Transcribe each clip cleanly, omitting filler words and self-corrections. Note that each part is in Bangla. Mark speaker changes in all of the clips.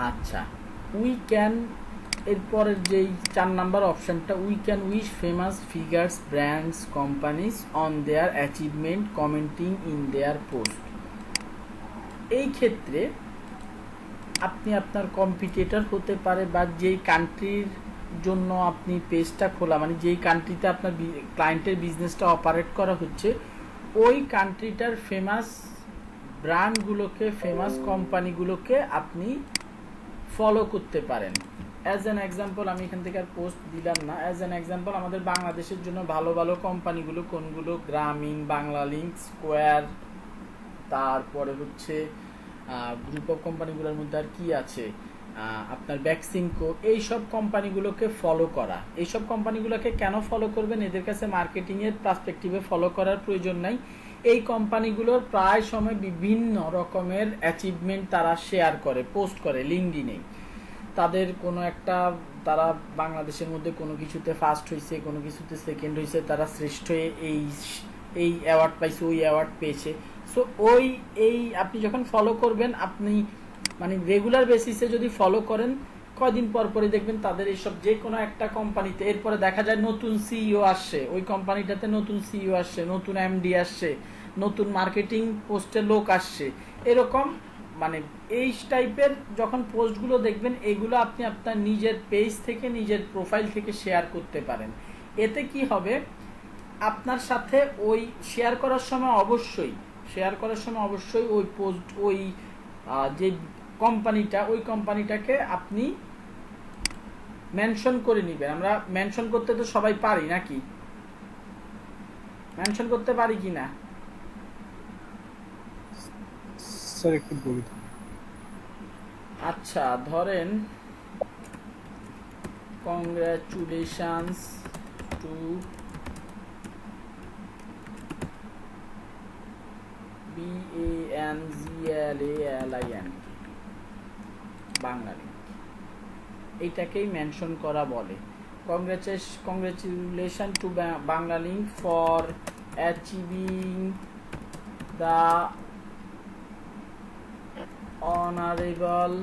Speaker 1: আচ্ছা, উই ক্যান এরপরের যেই 4 নাম্বার অপশনটা, we can wish famous figures brands companies on their achievement commenting in their post. এই ক্ষেত্রে আপনি আপনার কম্পিটিটর হতে পারে বা যেই কান্ট্রির জন্য আপনি পেজটা খোলা, মানে যেই কান্ট্রিতে আপনার ক্লায়েন্টের বিজনেসটা অপারেট করা হচ্ছে, ওই কান্ট্রিটার ফেমাস ব্র্যান্ডগুলোকে, ফেমাস কোম্পানিগুলোকে আপনি ফলো করতে পারেন। অ্যাজ অ্যান এক্সাম্পল, আমি এখান থেকে আর পোস্ট দিলাম না, অ্যাজ অ্যান এক্সাম্পল আমাদের বাংলাদেশের জন্য ভালো ভালো কোম্পানিগুলো কোনগুলো, গ্রামীণ, বাংলা লিঙ্ক, স্কোয়ার, তারপরে হচ্ছে গ্রুপ অফ কোম্পানিগুলোর মধ্যে আর কি আছে, আপনার ব্যাক্সিমকো, এইসব কোম্পানিগুলোকে ফলো করা। এইসব কোম্পানিগুলোকে কেন ফলো করবেন? এদের কাছে মার্কেটিংয়ের পার্সপেক্টিভে ফলো করার প্রয়োজন নাই। এই কোম্পানিগুলোর প্রায় সময় বিভিন্ন রকমের অ্যাচিভমেন্ট তারা শেয়ার করে, পোস্ট করে লিঙ্কডইনে। তাদের কোনো একটা, তারা বাংলাদেশের মধ্যে কোনো কিছুতে ফার্স্ট হয়েছে, কোনো কিছুতে সেকেন্ড হয়েছে, তারা শ্রেষ্ঠ হয়ে এই এই অ্যাওয়ার্ড পাইছে, ওই অ্যাওয়ার্ড পেয়েছে। সো এই আপনি যখন ফলো করবেন, আপনি মানে রেগুলার বেসিসে যদি ফলো করেন, কয়দিন পর পরই দেখবেন তাদের এইসব যে কোনো একটা কোম্পানিতে, এরপরে দেখা যায় নতুন সিইও আসছে, ওই কোম্পানিটাতে নতুন সিইও আসছে, নতুন এমডি আসছে, নতুন মার্কেটিং পোস্টের লোক আসছে, এরকম মানে এই টাইপের যখন পোস্টগুলো দেখবেন, এগুলো আপনি আপনার নিজের পেজ থেকে, নিজের প্রোফাইল থেকে শেয়ার করতে পারেন। এতে কি হবে, আপনার সাথে ওই শেয়ার করার সময় অবশ্যই ওই পোস্ট, ওই যে কোম্পানিটা, ওই কোম্পানিটাকে আপনি মেনশন করে নেবেন। আমরা মেনশন করতে তো সবাই পারি নাকি? মেনশন করতে পারি কি না?
Speaker 2: স্যার একটু বলে দিন।
Speaker 1: আচ্ছা, ধরেন congratulations to BANGLALIN Banglalink, এইটাকেই মেনশন করা বলে। Congratulation to Banglalink for achieving the honourable,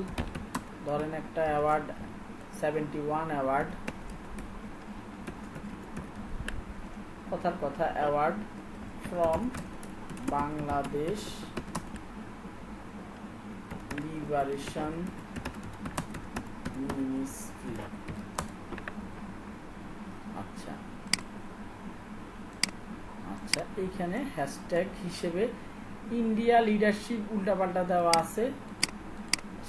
Speaker 1: ধরেন একটা অ্যাওয়ার্ড, 71 অ্যাওয়ার্ড, কথার কথা award from Bangladesh liberation ministry. আচ্ছা আচ্ছা, এইখানে হ্যাশট্যাগ হিসেবে ইন্ডিয়া লিডারশিপ উল্টাপাল্টা দেওয়া আছে,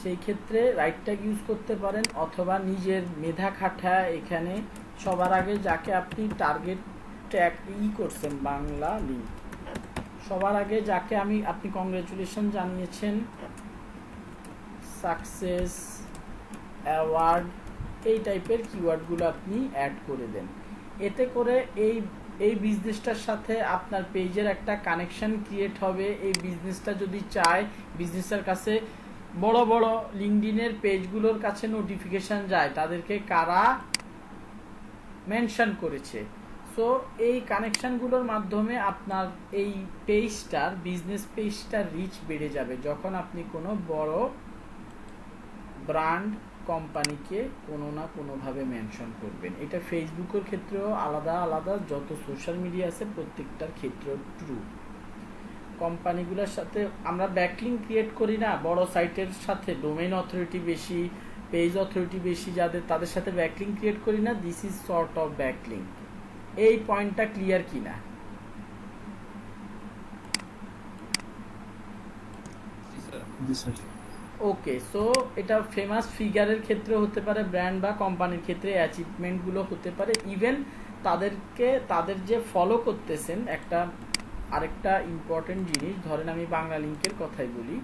Speaker 1: সেই ক্ষেত্রে রাইট ট্যাগ ইউজ করতে পারেন, অথবা নিজের মেধা খাটা এখানে সবার আগে যাকে আপনি টার্গেট ট্যাগ করছেন, বাংলা লিঙ্ক, সবার আগে যাকে আপনি কংগ্রাচুলেশন জানিয়েছেন, সাকসেস, অ্যাওয়ার্ড, এই টাইপের কিওয়ার্ডগুলো আপনি অ্যাড করে দেন। এতে করে এই বিজনেসটার সাথে আপনার পেজের একটা কানেকশন ক্রিয়েট হবে। এই বিজনেসটা যদি চায়, বিজনেসের কাছে বড় বড় লিঙ্কডইনের পেজগুলোর কাছে নোটিফিকেশন যায় তাদেরকে কারা মেনশন করেছে। সো এই কানেকশনগুলোর মাধ্যমে আপনার এই পেজটার, বিজনেস পেজটার রিচ বেড়ে যাবে যখন আপনি কোনো বড় ব্র্যান্ড কোম্পানিকে কোনো না কোনোভাবে মেনশন করবেন। এটা ফেসবুকের ক্ষেত্রেও আলাদা আলাদা, যত সোশ্যাল মিডিয়া আছে প্রত্যেকটার ক্ষেত্রেও ট্রু। কোম্পানিগুলোর সাথে আমরা ব্যাকলিঙ্ক ক্রিয়েট করি না, বড় সাইটের সাথে ডোমেইন অথরিটি বেশি, পেজ অথরিটি বেশি যাদের, তাদের সাথে ব্যাকলিঙ্ক ক্রিয়েট করি না। This is sort of backlink. এই পয়েন্টটা ক্লিয়ার কিনা? ওকে, সো এটা ফেমাস ফিগারের ক্ষেত্রে হতে পারে, ব্র্যান্ড বা কোম্পানির ক্ষেত্রে অ্যাচিভমেন্টগুলো হতে পারে, ইভেন তাদের যে ফলো করতেছেন। আরেকটা ইম্পর্টেন্ট জিনিস, ধরেন আমি বাংলা লিঙ্কের কথাই বলি,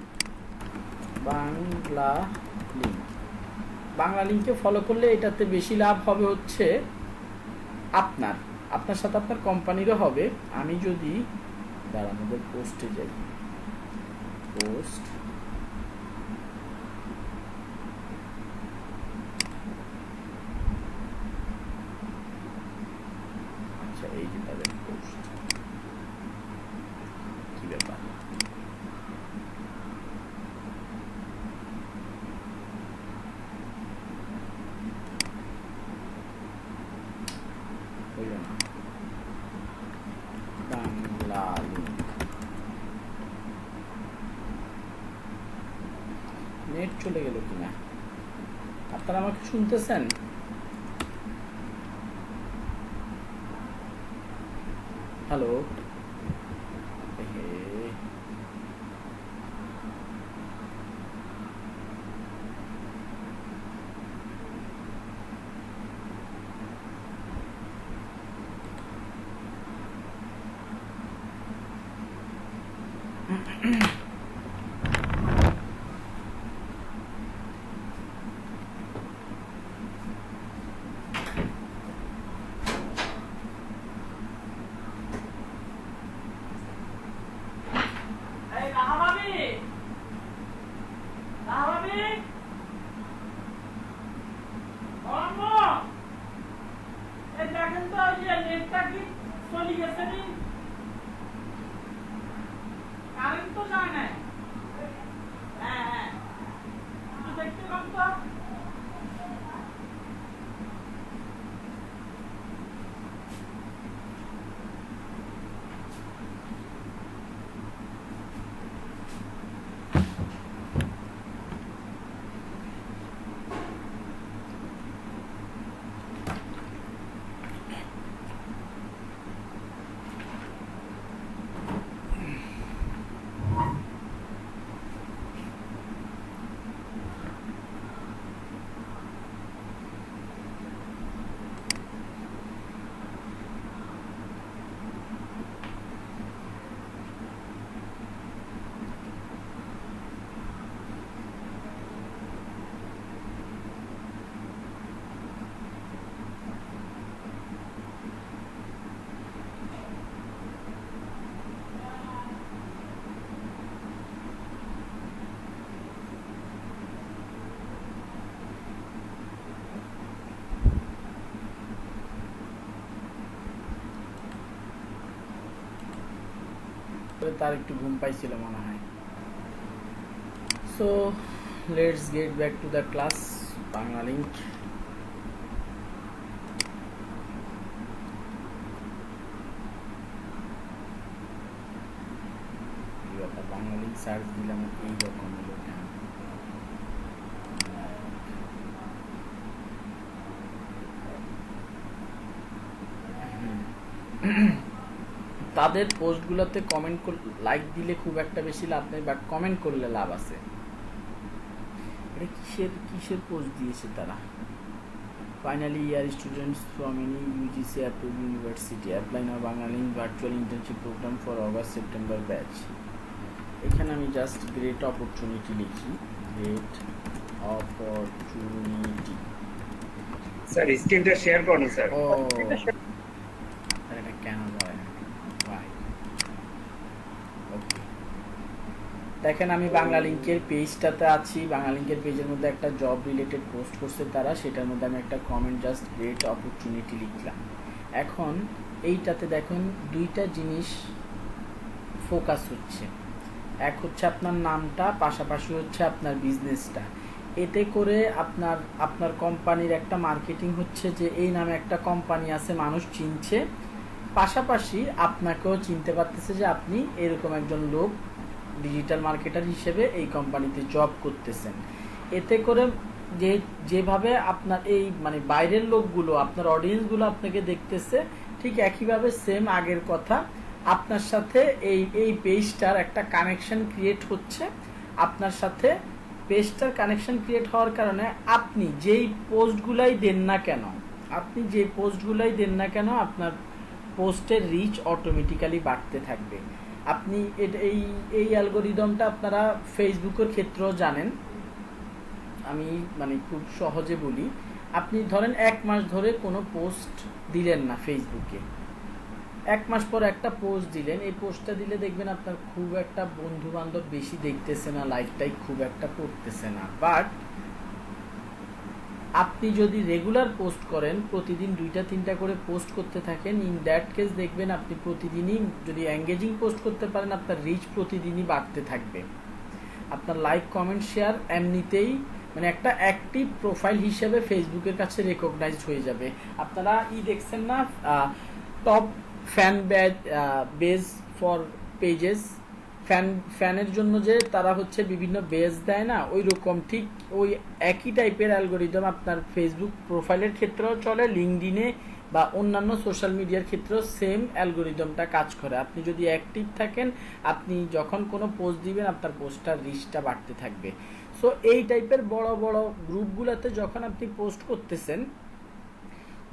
Speaker 1: বাংলা লিঙ্কে ফলো করলে এটাতে বেশি লাভ হবে হচ্ছে আপনার সাথে আপনার কোম্পানিরও হবে। আমি যদি আমাদের পোস্টে যাই, পোস্ট, আচ্ছা এই যে তাদের পোস্ট, কি ব্যাপার, নেট চলে গেল কিনা, আপনারা আমাকে শুনতেছেন? হ্যালো, দেখেন তো নেটটা কি চলে গেছে, কারেন্ট তো যায় না। হ্যাঁ হ্যাঁ, একটু দেখতে পান তো। তার একটু ঘুম পাইছিল মনে হয়। So let's get back to the class Bangla link. Bangla link search দিলাম, এইরকম হলো কেন? তাদের পোস্টগুলোতে কমেন্ট লাইক দিলে খুব একটা বেশি লাভ নেই, বাট কমেন্ট করলে লাভ আছে। এটা কিসের পোস্ট দিয়েছে তারা? Finally year students from any UGC approved university apply now Bangla link virtual internship programme for August September batch. এখানে আমি জাস্ট গ্রেট অপরচুনিটি লিখি, গ্রেট অপরচুনিটি।
Speaker 3: স্যার স্ক্রিনটা শেয়ার করুন স্যার।
Speaker 1: ও এটা কেন হয়? ওকে, দেখেন আমি বাংলা লিঙ্কের পেজটাতে আছি। বাংলা লিঙ্কের পেজের মধ্যে একটা জব রিলেটেড পোস্ট করছে তারা, সেটার মধ্যে আমি একটা কমেন্ট জাস্ট গ্রেট অপরচুনিটি লিখলাম। এখন এইটাতে দেখুন দুইটা জিনিস ফোকাস হচ্ছে, এক হচ্ছে আপনার নামটা, পাশাপাশি হচ্ছে আপনার বিজনেসটা। এতে করে আপনার কোম্পানির একটা মার্কেটিং হচ্ছে যে এই নামে একটা কোম্পানি আছে, মানুষ চিনছে, পাশাপাশি আপনাকেও চিনতে পারতেছে যে আপনি এরকম একজন লোক ডিজিটাল মার্কেটার হিসেবে এই কোম্পানিতে জব করতেছেন। এতে করে যেভাবে আপনার এই মানে বাইরের লোকগুলো, আপনার অডিয়েন্সগুলো আপনাকে দেখতেছে, ঠিক একইভাবে সেম আগের কথা আপনার সাথে এই পেজটার একটা কানেকশন ক্রিয়েট হচ্ছে। আপনার সাথে পেজটার কানেকশন ক্রিয়েট হওয়ার কারণে আপনি যেই পোস্টগুলাই দেন না কেন আপনার পোস্টের রিচ অটোমেটিক্যালি বাড়তে থাকবে। আপনি এই অ্যালগোরিদমটা আপনারা ফেসবুকের ক্ষেত্রেও জানেন। আমি মানে খুব সহজে বলি, আপনি ধরেন 1 মাস ধরে কোনো পোস্ট দিলেন না ফেসবুকে, 1 মাস পর একটা পোস্ট দিলেন, এই পোস্টটা দিলে দেখবেন আপনার খুব একটা বন্ধু বান্ধব বেশি দেখতেছে না, লাইকটাই খুব একটা করতেছে না। বাট আপনি যদি রেগুলার পোস্ট করেন, প্রতিদিন 2-3টা করে পোস্ট করতে থাকেন, ইন দ্যাট কেস দেখবেন আপনি প্রতিদিনই যদি এঙ্গেজিং পোস্ট করতে পারেন, আপনার রিচ প্রতিদিনই বাড়তে থাকবে। আপনার লাইক কমেন্ট শেয়ার এমনিতেই মানে একটা অ্যাক্টিভ প্রোফাইল হিসেবে ফেসবুকের কাছে রেকগনাইজড হয়ে যাবে। আপনারা দেখছেন না top fan base for pages, ফ্যানের জন্য যে তারা হচ্ছে বিভিন্ন বেজ দেয় না, ওই রকম ঠিক ওই একই টাইপের অ্যালগোরিদম আপনার ফেসবুক প্রোফাইলের ক্ষেত্রেও চলে, লিঙ্কডইনে বা অন্যান্য সোশ্যাল মিডিয়ার ক্ষেত্রেও সেম অ্যালগোরিদমটা কাজ করে। আপনি যদি অ্যাক্টিভ থাকেন, আপনি যখন কোনো পোস্ট দিবেন আপনার পোস্টটার রিচটা বাড়তে থাকবে। সো এই টাইপের বড় বড় গ্রুপগুলোতে যখন আপনি পোস্ট করতেছেন,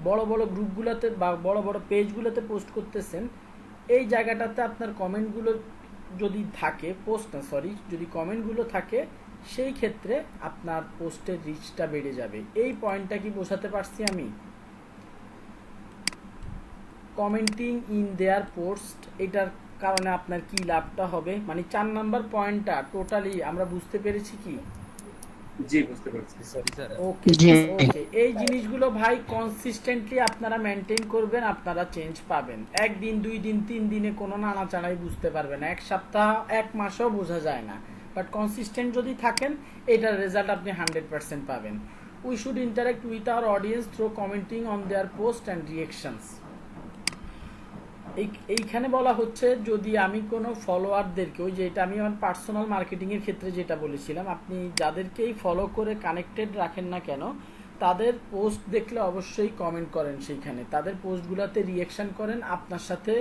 Speaker 1: বড় বড় গ্রুপগুলোতে বা বড় বড় পেজগুলোতে পোস্ট করতেছেন, এই জায়গাটাতে আপনার কমেন্টগুলো যদি থাকে, যদি কমেন্টগুলো থাকে, সেই ক্ষেত্রে আপনার পোস্টের রিচটা বেড়ে যাবে। এই পয়েন্টটা কি বোঝাতে পারছি আমি? কমেন্টিং ইন দেয়ার পোস্ট, এটার কারণে আপনার কি লাভটা হবে, মানে 4 নাম্বার পয়েন্টটা টোটালি আমরা বুঝতে পেরেছি কি?
Speaker 3: জি বুঝতে পারছি স্যার।
Speaker 1: ওকে ওকে, এই জিনিসগুলো ভাই কনসিস্টেন্টলি আপনারা মেনটেন করবেন, আপনারা চেঞ্জ পাবেন। একদিন, 2 দিন, 3 দিনে কোনো নাড়াচাড়াই বুঝতে পারবেন না, 1 সপ্তাহ 1 মাসও বোঝা যায় না। বাট কনসিস্টেন্ট যদি থাকেন, এটার রেজাল্ট আপনি 100% পাবেন। We should interact with our audience through commenting on their post and reactions. এইখানে বলা হচ্ছে, যদি আমি কোনো ফলোয়ারদেরকে, ওই যেটা আমি আমার পার্সোনাল মার্কেটিংয়ের ক্ষেত্রে যেটা বলেছিলাম, আপনি যাদেরকেই ফলো করে কানেক্টেড রাখেন না কেন, তাদের পোস্ট দেখলে অবশ্যই কমেন্ট করেন, সেইখানে তাদের পোস্টগুলোতে রিয়েকশন করেন, আপনার সাথে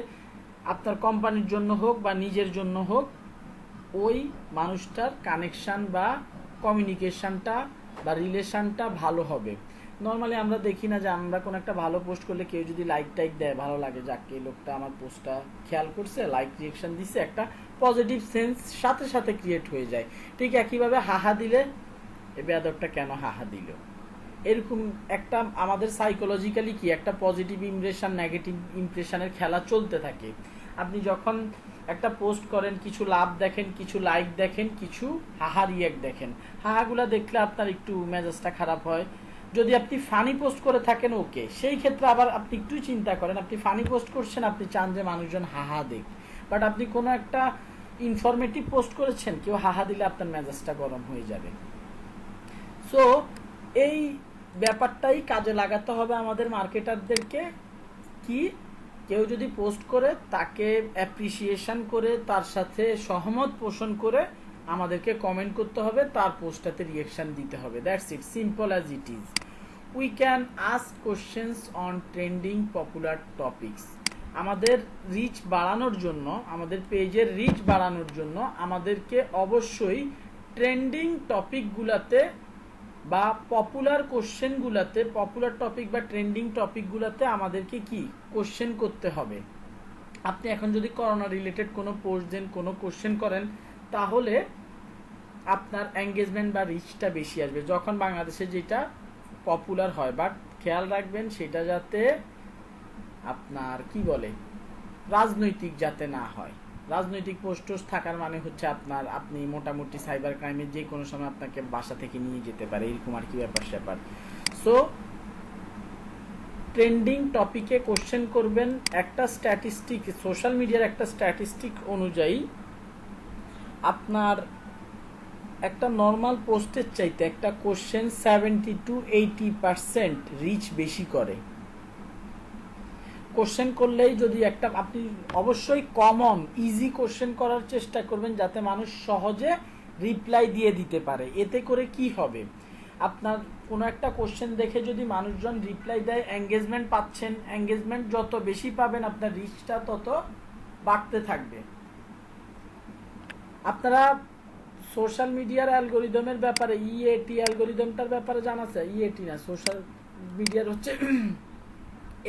Speaker 1: আপনার কোম্পানির জন্য হোক বা নিজের জন্য হোক, ওই মানুষটার কানেকশান বা কমিউনিকেশানটা বা রিলেশানটা ভালো হবে। নর্মালি আমরা দেখি না যে আমরা কোনো একটা ভালো পোস্ট করলে কেউ যদি লাইক টাইক দেয়, ভালো লাগে, যাকে এই লোকটা আমার পোস্টটা খেয়াল করছে, লাইক রিয়েকশন দিচ্ছে, একটা পজিটিভ সেন্স সাথে সাথে ক্রিয়েট হয়ে যায়। ঠিক একইভাবে হাহা দিলে, এ বেয়াদবটা কেন হাহা দিল, এরকম একটা আমাদের সাইকোলজিক্যালি কি একটা পজিটিভ ইমপ্রেশন নেগেটিভ ইমপ্রেশনের খেলা চলতে থাকে। আপনি যখন একটা পোস্ট করেন, কিছু লাভ দেখেন, কিছু লাইক দেখেন, কিছু হাহা রিয়াক্ট দেখেন, হাহাগুলা দেখলে আপনার একটু মেজাজটা খারাপ হয়। যদি আপনি ফানি পোস্ট করে থাকেন, ওকে, সেই ক্ষেত্রে আবার আপনি একটু চিন্তা করেন, আপনি ফানি পোস্ট করছেন, আপনি চান যে মানুষজন হাহা দেখ, বাট আপনি কোনো একটা ইনফরমেটিভ পোস্ট করেছেন, কেউ হাহা দিলে আপনার মেজাজটা গরম হয়ে যাবে। সো এই ব্যাপারটাই কাজে লাগাতে হবে আমাদের মার্কেটারদেরকে, কি কেউ যদি পোস্ট করে তাকে অ্যাপ্রিসিয়েশন করে, তার সাথে সহমত পোষণ করে আমাদেরকে কমেন্ট করতে হবে, তার পোস্টটাতে রিয়েকশন দিতে হবে। That's it, simple as it is. We can ask questions on trending popular topics. আমাদের রিচ বাড়ানোর জন্য, আমাদের পেজের রিচ বাড়ানোর জন্য আমাদেরকে অবশ্যই ট্রেন্ডিং টপিকগুলোতে বা পপুলার কোশ্চেনগুলোতে, পপুলার টপিক বা ট্রেন্ডিং টপিকগুলোতে আমাদেরকে কি কোশ্চেন করতে হবে। আপনি এখন যদি করোনা রিলেটেড কোনো পোস্ট দেন, কোনো কোশ্চেন করেন, তাহলে আপনার এঙ্গেজমেন্ট বা রিচটা বেশি আসবে যখন বাংলাদেশে যেটা পপুলার হয়। বাট খেয়াল রাখবেন সেটা যাতে আপনার কি বলে রাজনৈতিক যাতে না হয়। রাজনৈতিক পোস্টোস থাকার মানে হচ্ছে আপনি মোটামুটি সাইবার ক্রাইমের যে কোনো সময় আপনাকে বাসা থেকে নিয়ে যেতে পারে, এরকম আর কি ব্যাপার স্যাপার। সো ট্রেন্ডিং টপিকে কোশ্চেন করবেন। একটা স্ট্যাটিস্টিক, সোশ্যাল মিডিয়ার একটা স্ট্যাটিস্টিক অনুযায়ী আপনার একটা নর্মাল পোস্টের চাইতে একটা কোশ্চেন 70 to 80% রিচ বেশি করে। কোশ্চেন করলেই যদি একটা, আপনি অবশ্যই কমন ইজি কোশ্চেন করার চেষ্টা করবেন যাতে মানুষ সহজে রিপ্লাই দিয়ে দিতে পারে। এতে করে কি হবে, আপনার কোনো একটা কোশ্চেন দেখে যদি মানুষজন রিপ্লাই দেয়, এঙ্গেজমেন্ট পাচ্ছেন, এঙ্গেজমেন্ট যত বেশি পাবেন আপনার রিচটা তত বাড়তে থাকবে। আপনারা সোশ্যাল মিডিয়ার অ্যালগোরিদমের ব্যাপারে, ইএটি অ্যালগোরিদমটার ব্যাপারে জানাচ্ছে, ইএটি না, সোশ্যাল মিডিয়ার হচ্ছে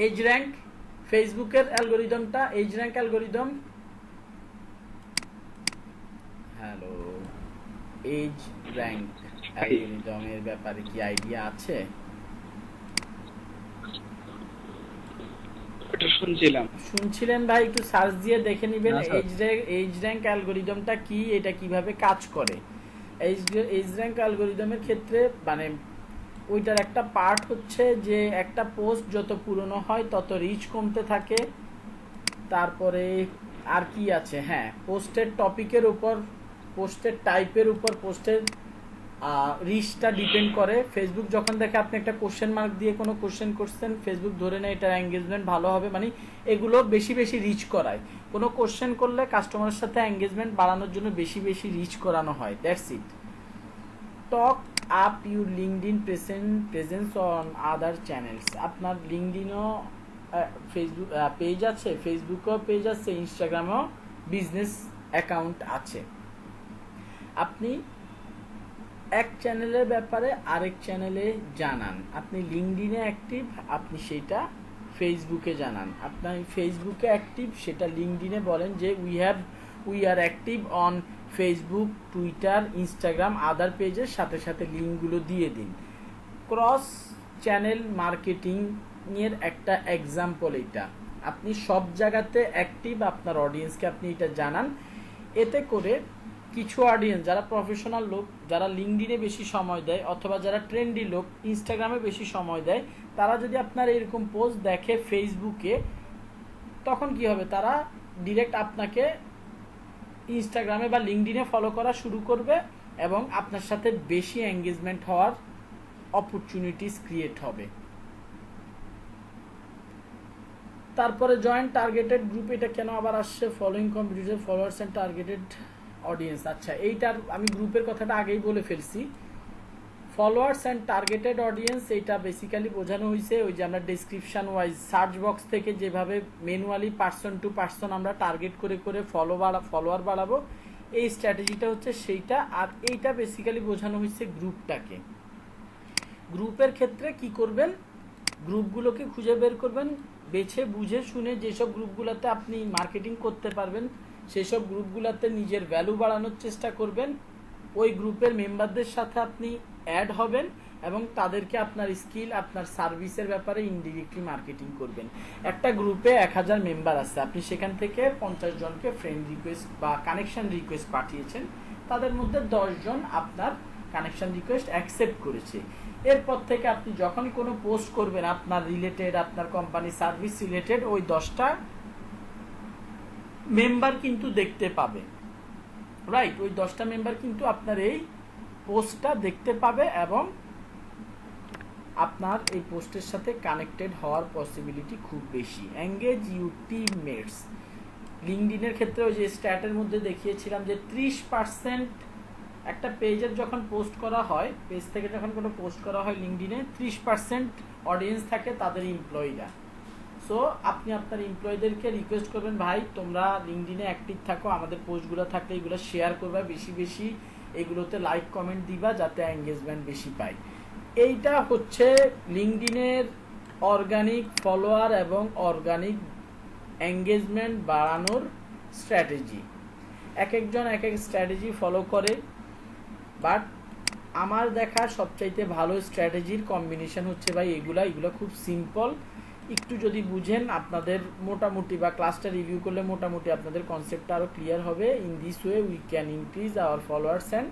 Speaker 1: এজ র্যাঙ্ক, ফেসবুকের অ্যালগোরিদমটা edge rank algorithm. Hello, edge rank অ্যালগোরিদমের ব্যাপারে কি আইডিয়া আছে? শুনছিলেন ভাই, একটু সার্চ দিয়ে দেখে নেবেন এজ র্যাঙ্ক অ্যালগোরিদমটা কি, এটা কিভাবে কাজ করে। এজ র্যাঙ্ক অ্যালগোরিদমের ক্ষেত্রে মানে ওইটার একটা পার্ট হচ্ছে যে একটা পোস্ট যত পুরনো হয় তত রিচ কমতে থাকে। তারপরে আর কি আছে, হ্যাঁ, পোস্টের টপিকের উপর, পোস্টের টাইপের উপর পোস্টের রিচটা ডিপেন্ড করে। ফেসবুক যখন দেখে আপনি একটা কোশ্চেন মার্ক দিয়ে কোনো কোশ্চেন করছেন, ফেসবুক ধরে নেয় এটার এঙ্গেজমেন্ট ভালো হবে, মানে এগুলো বেশি বেশি রিচ করায়। কোনো কোশ্চেন করলে কাস্টমারের সাথে এঙ্গেজমেন্ট বাড়ানোর জন্য বেশি বেশি রিচ করানো হয়, that's it. Talk up your LinkedIn presence on other channels. আপনার লিঙ্কডইনও ফেসবুক পেজ আছে, ফেসবুকেও পেজ আছে, ইনস্টাগ্রামেও বিজনেস অ্যাকাউন্ট আছে। আপনি এক চ্যানেলের ব্যাপারে আরেক চ্যানেলে জানান। আপনি লিঙ্কডইনে অ্যাক্টিভ, আপনি সেটা ফেসবুকে জানান। আপনার ফেসবুকে অ্যাক্টিভ, সেটা লিঙ্কডইনে বলেন যে we are active on Facebook, Twitter, Instagram, other পেজের সাথে সাথে লিঙ্কগুলো দিয়ে দিন। ক্রস চ্যানেল মার্কেটিং এর একটা এক্সাম্পল এটা। আপনি সব জায়গাতে অ্যাক্টিভ, আপনার অডিয়েন্সকে আপনি এটা জানান। এতে করে কিছু অডিয়েন্স যারা প্রফেশনাল লোক, যারা লিঙ্কডইনে বেশি সময় দেয়, অথবা যারা ট্রেন্ডি লোক ইনস্টাগ্রামে বেশি সময় দেয়, তারা যদি আপনার এরকম পোস্ট দেখে ফেসবুকে, তখন কি হবে, তারা ডিরেক্ট আপনাকে ইনস্টাগ্রামে বা লিঙ্কডইনে ফলো করা শুরু করবে এবং আপনার সাথে বেশি এঙ্গেজমেন্ট হওয়ার অপরচুনিটিস ক্রিয়েট হবে। তারপরে জয়েন্ট টার্গেটেড গ্রুপ, এটা কেন আবার আসছে? Following competitor followers and targeted audience. আচ্ছা, এইটার আমি গ্রুপের কথাটা আগেই বলে ফেলছি। ফলোয়ার্স অ্যান্ড টার্গেটেড অডিয়েন্স, এইটা বেসিক্যালি বোঝানো হয়েছে ওই যে আমরা ডেসক্রিপশন ওয়াইজ সার্চ বক্স থেকে যেভাবে ম্যানুয়ালি পার্সন টু পার্সন আমরা টার্গেট করে করে ফলোয়ার বাড়াবো, এই স্ট্র্যাটেজিটা হচ্ছে সেইটা। আর এইটা বেসিক্যালি বোঝানো হয়েছে গ্রুপটাকে। গ্রুপের ক্ষেত্রে কি করবেন, গ্রুপগুলোকে খুঁজে বের করবেন, বেছে বুঝে শুনে যেসব গ্রুপগুলোতে আপনি মার্কেটিং করতে পারবেন সেই সব গ্রুপগুলোতে নিজের ভ্যালু বাড়ানোর চেষ্টা করবেন। ওই গ্রুপের মেম্বারদের সাথে আপনি অ্যাড হবেন এবং তাদেরকে আপনার স্কিল, আপনার সার্ভিসের ব্যাপারে ইনডিরেক্টলি মার্কেটিং করবেন। একটা গ্রুপে 1000 মেম্বার আছে, আপনি সেখান থেকে 50 জনকে ফ্রেন্ড রিকোয়েস্ট বা কানেকশন রিকোয়েস্ট পাঠিয়েছেন, তাদের মধ্যে 10 জন আপনার কানেকশন রিকোয়েস্ট অ্যাকসেপ্ট করেছে। এরপর থেকে আপনি যখন কোনো পোস্ট করবেন আপনার রিলেটেড, আপনার কোম্পানি সার্ভিস রিলেটেড, ওই 10টা মেম্বার কিন্তু দেখতে পাবে, রাইট? ওই 10টা মেম্বার কিন্তু আপনার এই পোস্টটা দেখতে পাবে এবং আপনার এই পোস্টের সাথে কানেক্টেড হওয়ার পসিবিলিটি খুব বেশি। Engage your teammates. লিঙ্কডইনের ক্ষেত্রে ওই যে স্ট্যাটের মধ্যে দেখিয়েছিলাম যে 30% একটা পেজের যখন পোস্ট করা হয়, পেজ থেকে যখন কোনো পোস্ট করা হয় লিঙ্কডইনে, 30% অডিয়েন্স থাকে তাদের এমপ্লয়িরা। সো আপনি আপনার এমপ্লয়ীদেরকে রিকোয়েস্ট করবেন, ভাই তোমরা লিঙ্কডইনে অ্যাক্টিভ থাকো, আমাদের পোস্টগুলো থাকলে এগুলো শেয়ার করবা বেশি বেশি, এগুলোতে লাইক কমেন্ট দিবা যাতে এঙ্গেজমেন্ট বেশি পায়। এইটা হচ্ছে লিঙ্কডইনের অর্গানিক ফলোয়ার এবং অর্গানিক এঙ্গেজমেন্ট বাড়ানোর স্ট্র্যাটেজি। এক একজন এক এক স্ট্র্যাটেজি ফলো করে, বাট আমার দেখা সবচাইতে ভালো স্ট্র্যাটেজির কম্বিনেশন হচ্ছে ভাই এগুলো খুব সিম্পল। একটু যদি বুঝেন আপনাদের মোটামুটি, বা ক্লাসটা রিভিউ করলে মোটামুটি আপনাদের কনসেপ্টটা আরও ক্লিয়ার হবে। In this way we can increase our followers and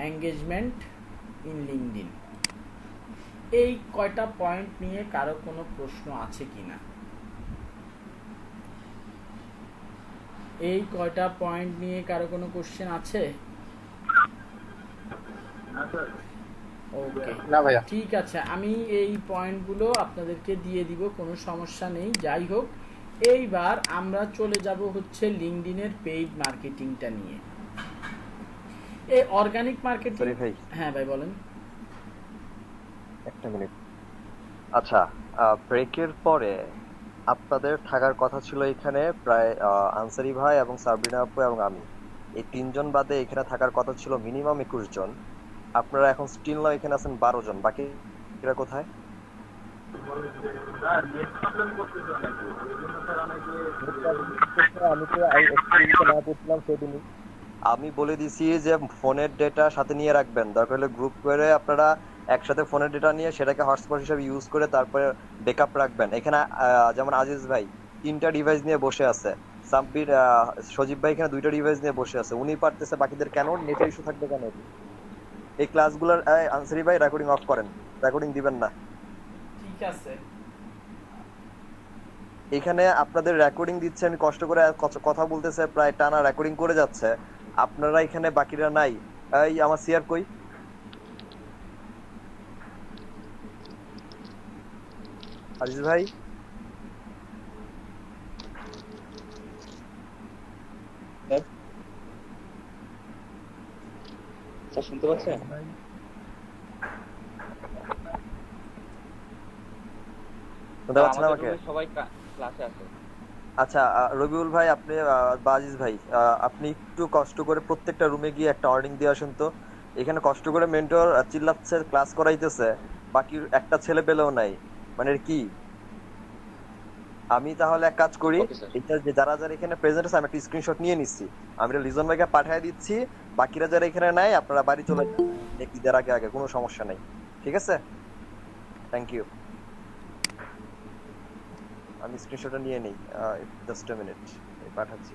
Speaker 1: engagement in LinkedIn. এই কয়টা পয়েন্ট নিয়ে কারো কোনো প্রশ্ন আছে কিনা? এই কয়টা পয়েন্ট নিয়ে কারো কোনো কোশ্চেন আছে? ওকে,
Speaker 2: না ভাইয়া।
Speaker 1: ঠিক আছে, আমি এই পয়েন্টগুলো আপনাদেরকে দিয়ে দিব, কোনো সমস্যা নেই। যাই হোক, এইবার আমরা চলে যাব হচ্ছে লিঙ্কডইনের পেইড মার্কেটিংটা নিয়ে। এই অর্গানিক মার্কেটিং।
Speaker 4: ভাই,
Speaker 1: হ্যাঁ ভাই বলেন।
Speaker 4: একটা মিনিট। আচ্ছা, ব্রেকের পরে আপনাদের থাকার কথা ছিল এখানে প্রায় আনসারি ভাই এবং সাবরিনা আপু এবং আমি, এই 3 জন বাদে এখানে থাকার কথা ছিল মিনিমাম 21 জন। আপনারা এখন স্টিল নাও এখানে আছেন 12 জন, বাকি এরা কোথায়? আমি বলে দিছি যে ফোনের ডেটা সাথে নিয়ে রাখবেন, দরকার হলে গ্রুপ করে আপনারা একসাথে ফোনের ডেটা নিয়ে সেটাকে হটস্পট হিসেবে ইউজ করে তারপরে ব্যাকআপ রাখবেন। এখানে যেমন আজিজ ভাই 3টা ডিভাইস নিয়ে বসে আছে, সাব্বির সজীব ভাই এখানে 2টা ডিভাইস নিয়ে বসে আছে, উনি পারতেছে, বাকিদের কেন নেটের ইস্যু থাকবে কেন? এই ক্লাসগুলোর আনসারি ভাই রেকর্ডিং অফ করেন, রেকর্ডিং দিবেন না।
Speaker 1: ঠিক আছে,
Speaker 4: এখানে আপনাদের রেকর্ডিং দিচ্ছে, আমি কষ্ট করে কথা বলতেছে, প্রায় টানা রেকর্ডিং করে যাচ্ছে, আপনারা এখানে বাকিরা নাই। এই আমার সিআর কই? আজিজ ভাই
Speaker 3: স্যার স্যার শুনতে পাচ্ছেন?
Speaker 2: ভাই
Speaker 4: শুনতে পাচ্ছেন
Speaker 5: আমাদের
Speaker 4: আমাকে?
Speaker 5: রুমে সবাই ক্লাসে আছে।
Speaker 4: আচ্ছা, রবিউল ভাই, আপনি বা আজিজ ভাই, আপনি একটু কষ্ট করে প্রত্যেকটা রুমে গিয়ে একটা ওয়ার্নিং দিয়ে আসুন তো। এখানে কষ্ট করে মেন্টর চিল্লাচ্ছে, ক্লাস করাইতেছে, বাকি একটা ছেলে পেলেও নাই, মানে এর কি? আমি তাহলে এক কাজ করি,
Speaker 5: ওকে স্যার।
Speaker 4: এটা যে যারা যারা এখানে প্রেজেন্ট আছে আমি একটা স্ক্রিনশট নিয়ে নিচ্ছি, আমি এটা লিজন ভাইকে পাঠিয়ে দিচ্ছি। বাকিরা যারা এখানে নাই আপনারা বাড়ি চলে যান ঈদের আগে আগে, কোনো সমস্যা নাই। ঠিক আছে, থ্যাংক ইউ। আমি স্ক্রিনশটটা নিয়ে নিই, জাস্ট এ মিনিট, পাঠাচ্ছি।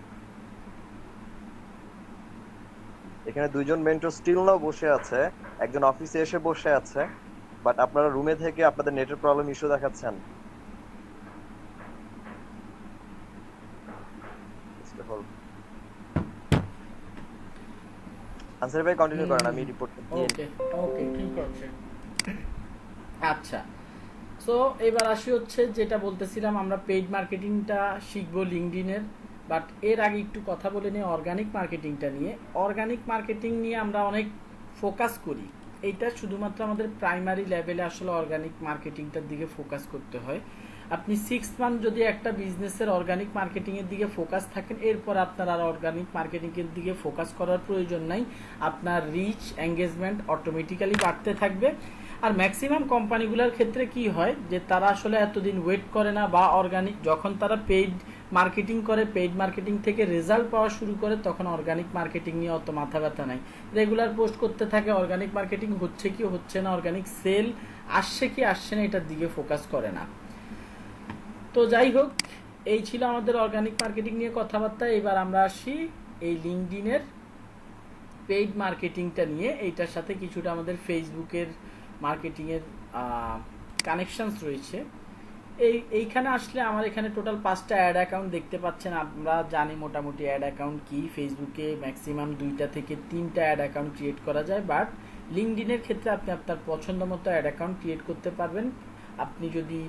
Speaker 4: এখানে দুইজন মেন্টর স্টিল নাও বসে আছে, একজন অফিসে এসে বসে আছে, বাট আপনারা রুমে থেকে আপনাদের নেটের প্রবলেম ইস্যু দেখাচ্ছেন। আনসারি ভাই কন্টিনিউ করেন, আমি রিপোর্টটা দিয়ে
Speaker 1: ওকে ওকে, ঠিক আছে। আচ্ছা, সো এবার আসি হচ্ছে যেটা বলতেছিলাম, আমরা পেইড মার্কেটিংটা শিখবো লিঙ্কডইনের, বাট এর আগে একটু কথা বলে নিই অর্গানিক মার্কেটিংটা নিয়ে। অর্গানিক মার্কেটিং নিয়ে আমরা অনেক ফোকাস করি, এইটা শুধুমাত্র আমাদের প্রাইমারি লেভেলে আসলে অর্গানিক মার্কেটিংটার দিকে ফোকাস করতে হয়। আপনি 6 মান্থ যদি একটা বিজনেসের অর্গানিক মার্কেটিংয়ের দিকে ফোকাস থাকেন, এরপর আপনার আর অর্গানিক মার্কেটিংয়ের দিকে ফোকাস করার প্রয়োজন নাই। আপনার রিচ এঙ্গেজমেন্ট অটোমেটিক্যালি বাড়তে থাকবে। আর ম্যাক্সিমাম কোম্পানিগুলোর ক্ষেত্রে কি হয় যে তারা আসলে এতদিন ওয়েট করে না, বা অর্গানিক যখন তারা পেইড মার্কেটিং করে, পেইড মার্কেটিং থেকে রেজাল্ট পাওয়া শুরু করে, তখন অর্গানিক মার্কেটিং নিয়ে অত মাথা ব্যথা নাই। রেগুলার পোস্ট করতে থাকে অর্গানিক মার্কেটিং হচ্ছে কি হচ্ছে না, অর্গানিক সেল আসছে কি আসছে না, এটার দিকে ফোকাস করে না। তো যাই হোক, এই ছিল আমাদের অর্গানিক মার্কেটিং নিয়ে কথাবার্তা। এবার আমরা আসি এই লিঙ্কডইনের পেইড মার্কেটিংটা নিয়ে। এইটার সাথে কিছুটা আমাদের ফেসবুকের মার্কেটিংয়ের কানেকশনস রয়েছে। এইখানে আসলে আমার এখানে টোটাল 5টা অ্যাড অ্যাকাউন্ট দেখতে পাচ্ছেন। আমরা জানি মোটামুটি অ্যাড অ্যাকাউন্ট কি, ফেসবুকে ম্যাক্সিমাম 2টা থেকে 3টা অ্যাড অ্যাকাউন্ট ক্রিয়েট করা যায়, বাট লিঙ্কডইনের ক্ষেত্রে আপনি আপনার পছন্দ মতো অ্যাড অ্যাকাউন্ট ক্রিয়েট করতে পারবেন। আপনি যদি